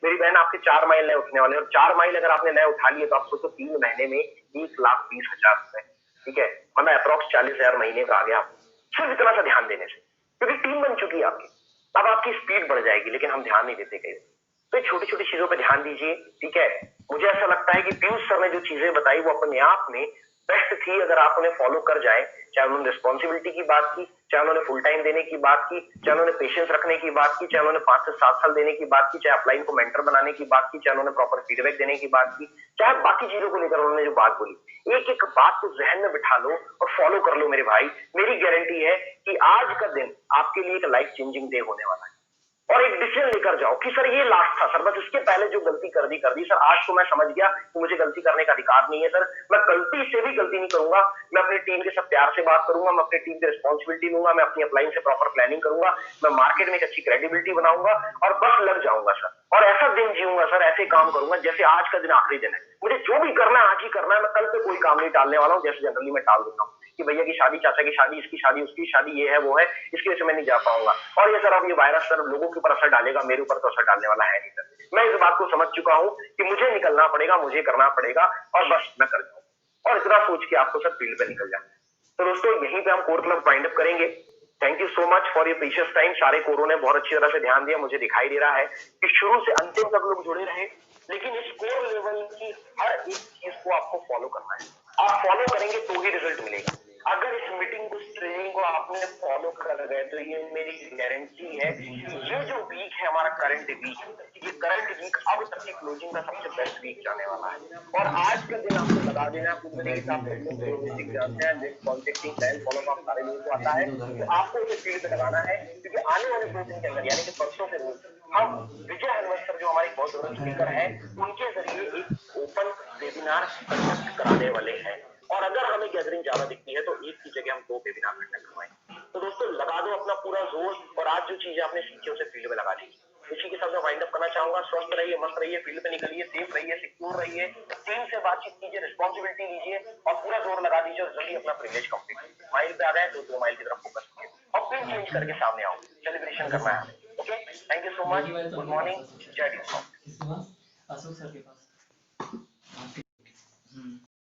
मेरी बहन, आपके 4 माइल नए उठने वाले हैं, और 4 माइल अगर आपने नए उठा लिए तो आप सोचो 3 महीने में 1,20,000 रुपए, ठीक है, मतलब अप्रोक्स 40,000 महीने का आ गया आपको, सिर्फ इतना सा ध्यान देने से, क्योंकि टीम बन चुकी है आपकी। अब आपकी स्पीड बढ़ जाएगी, लेकिन हम ध्यान नहीं देते कहीं। तो छोटी छोटी चीजों पे ध्यान दीजिए, ठीक है। मुझे ऐसा लगता है कि पीयूष सर ने जो चीजें बताई वो अपने आप में बेस्ट थी, अगर आप उन्हें फॉलो कर जाए, चाहे उन्होंने रिस्पॉन्सिबिलिटी की बात की, चाहे उन्होंने फुल टाइम देने की बात की, चाहे उन्होंने पेशेंस रखने की बात की, चाहे उन्होंने 5 से 7 साल देने की बात की, चाहे अपलाइन को मेंटर बनाने की बात की, चाहे उन्होंने प्रॉपर फीडबैक देने की बात की, चाहे बाकी चीजों को लेकर उन्होंने जो बात बोली, एक एक बात को जहन में बिठा लो और फॉलो कर लो मेरे भाई। मेरी गारंटी है कि आज का दिन आपके लिए एक लाइफ चेंजिंग डे होने वाला है, और एक डिसीजन लेकर जाओ कि सर ये लास्ट था सर, बस इसके पहले जो गलती कर दी सर, आज तो मैं समझ गया कि मुझे गलती करने का अधिकार नहीं है सर, मैं गलती से भी गलती नहीं करूंगा, मैं अपनी टीम के साथ प्यार से बात करूंगा, मैं अपनी टीम की रिस्पॉन्सिबिलिटी लूंगा, मैं अपनी अपलाइन से प्रॉपर प्लानिंग करूंगा, मैं मार्केट में एक अच्छी क्रेडिबिलिटी बनाऊंगा, और बस लग जाऊंगा सर, और ऐसा दिन जीऊंगा सर, ऐसे काम करूंगा जैसे आज का दिन आखिरी दिन है, मुझे जो भी करना है आज ही करना है, मैं कल पे कोई काम नहीं टालने वाला हूँ, जैसे जनरली मैं टाल देता हूँ कि भैया की शादी, चाचा की शादी, इसकी शादी, उसकी शादी, ये है वो है, इसकी वजह से मैं नहीं जा पाऊंगा, और ये सर अब ये वायरस सर लोगों के ऊपर असर डालेगा, मेरे ऊपर तो असर डालने वाला है नहीं सर। मैं इस बात को समझ चुका हूँ कि मुझे निकलना पड़ेगा, मुझे करना पड़ेगा, और बस मैं कर जाऊँ, और इतना सोच के आपको सर फील्ड पे निकल जाना है। तो दोस्तों यहीं पे हम कोर क्लब वाइंड अप करेंगे। Thank you so much for your precious time. सारे कोरों ने बहुत अच्छी तरह से ध्यान दिया, मुझे दिखाई दे रहा है कि शुरू से अंतिम तक लोग जुड़े रहे, लेकिन इस कोर लेवल की हर एक चीज को आपको फॉलो करना है, आप फॉलो करेंगे तो ही रिजल्ट मिलेगा। अगर इस मीटिंग को, इस ट्रेनिंग को आपने फॉलो कर गए तो ये मेरी गारंटी है कि ये जो वीक है हमारा करंट वीक, ये करंट वीक अब तक की क्लोजिंग का सबसे बेस्ट वीक जाने वाला है, और आज का दिन आपको लगा देना है, कुछ मेरे हिसाब से जानते हैं कॉन्टेक्टिंग प्लान फॉलो अप सारे लोगों को आता है, तो आपको इसे फील्ड पे लगाना है, क्योंकि आने वाले 2 दिन के अंदर, यानी कि परसों से रोज हम विजय हनुमंत सर जो हमारे बहुत बड़े स्पीकर है, उनके जरिए एक ओपन वेबिनार कंडक्ट कराने वाले हैं, और अगर हमें गैदरिंग ज्यादा दिखती है तो एक की जगह हम 2 वेबिनार कंडक्ट करवाएंगे। तो दोस्तों लगा दो अपना पूरा जोर, और आज जो चीजें आपने सीखी उसे फील्ड में लगा दीजिए। इसी के साथ मैं वाइंड अप करना चाहूंगा। स्वस्थ रहिए, मस्त रहिए, फील्ड पे निकलिए, सेफ रहिए, सिक्योर रहिए, टीम से बातचीत कीजिए, रिस्पॉन्सिबिलिटी लीजिए, और पूरा जोर लगा दीजिए, और जल्दी अपना प्रिविलेज कंप्लीट माइल पे आ गए तो 2 माइल की तरफ फोकस कीजिए, और पिन चेंज करके सामने आओ, सेलिब्रेशन करना है हमें। Okay, thank you so much, good morning, जय हिंद। अशोक सर के पास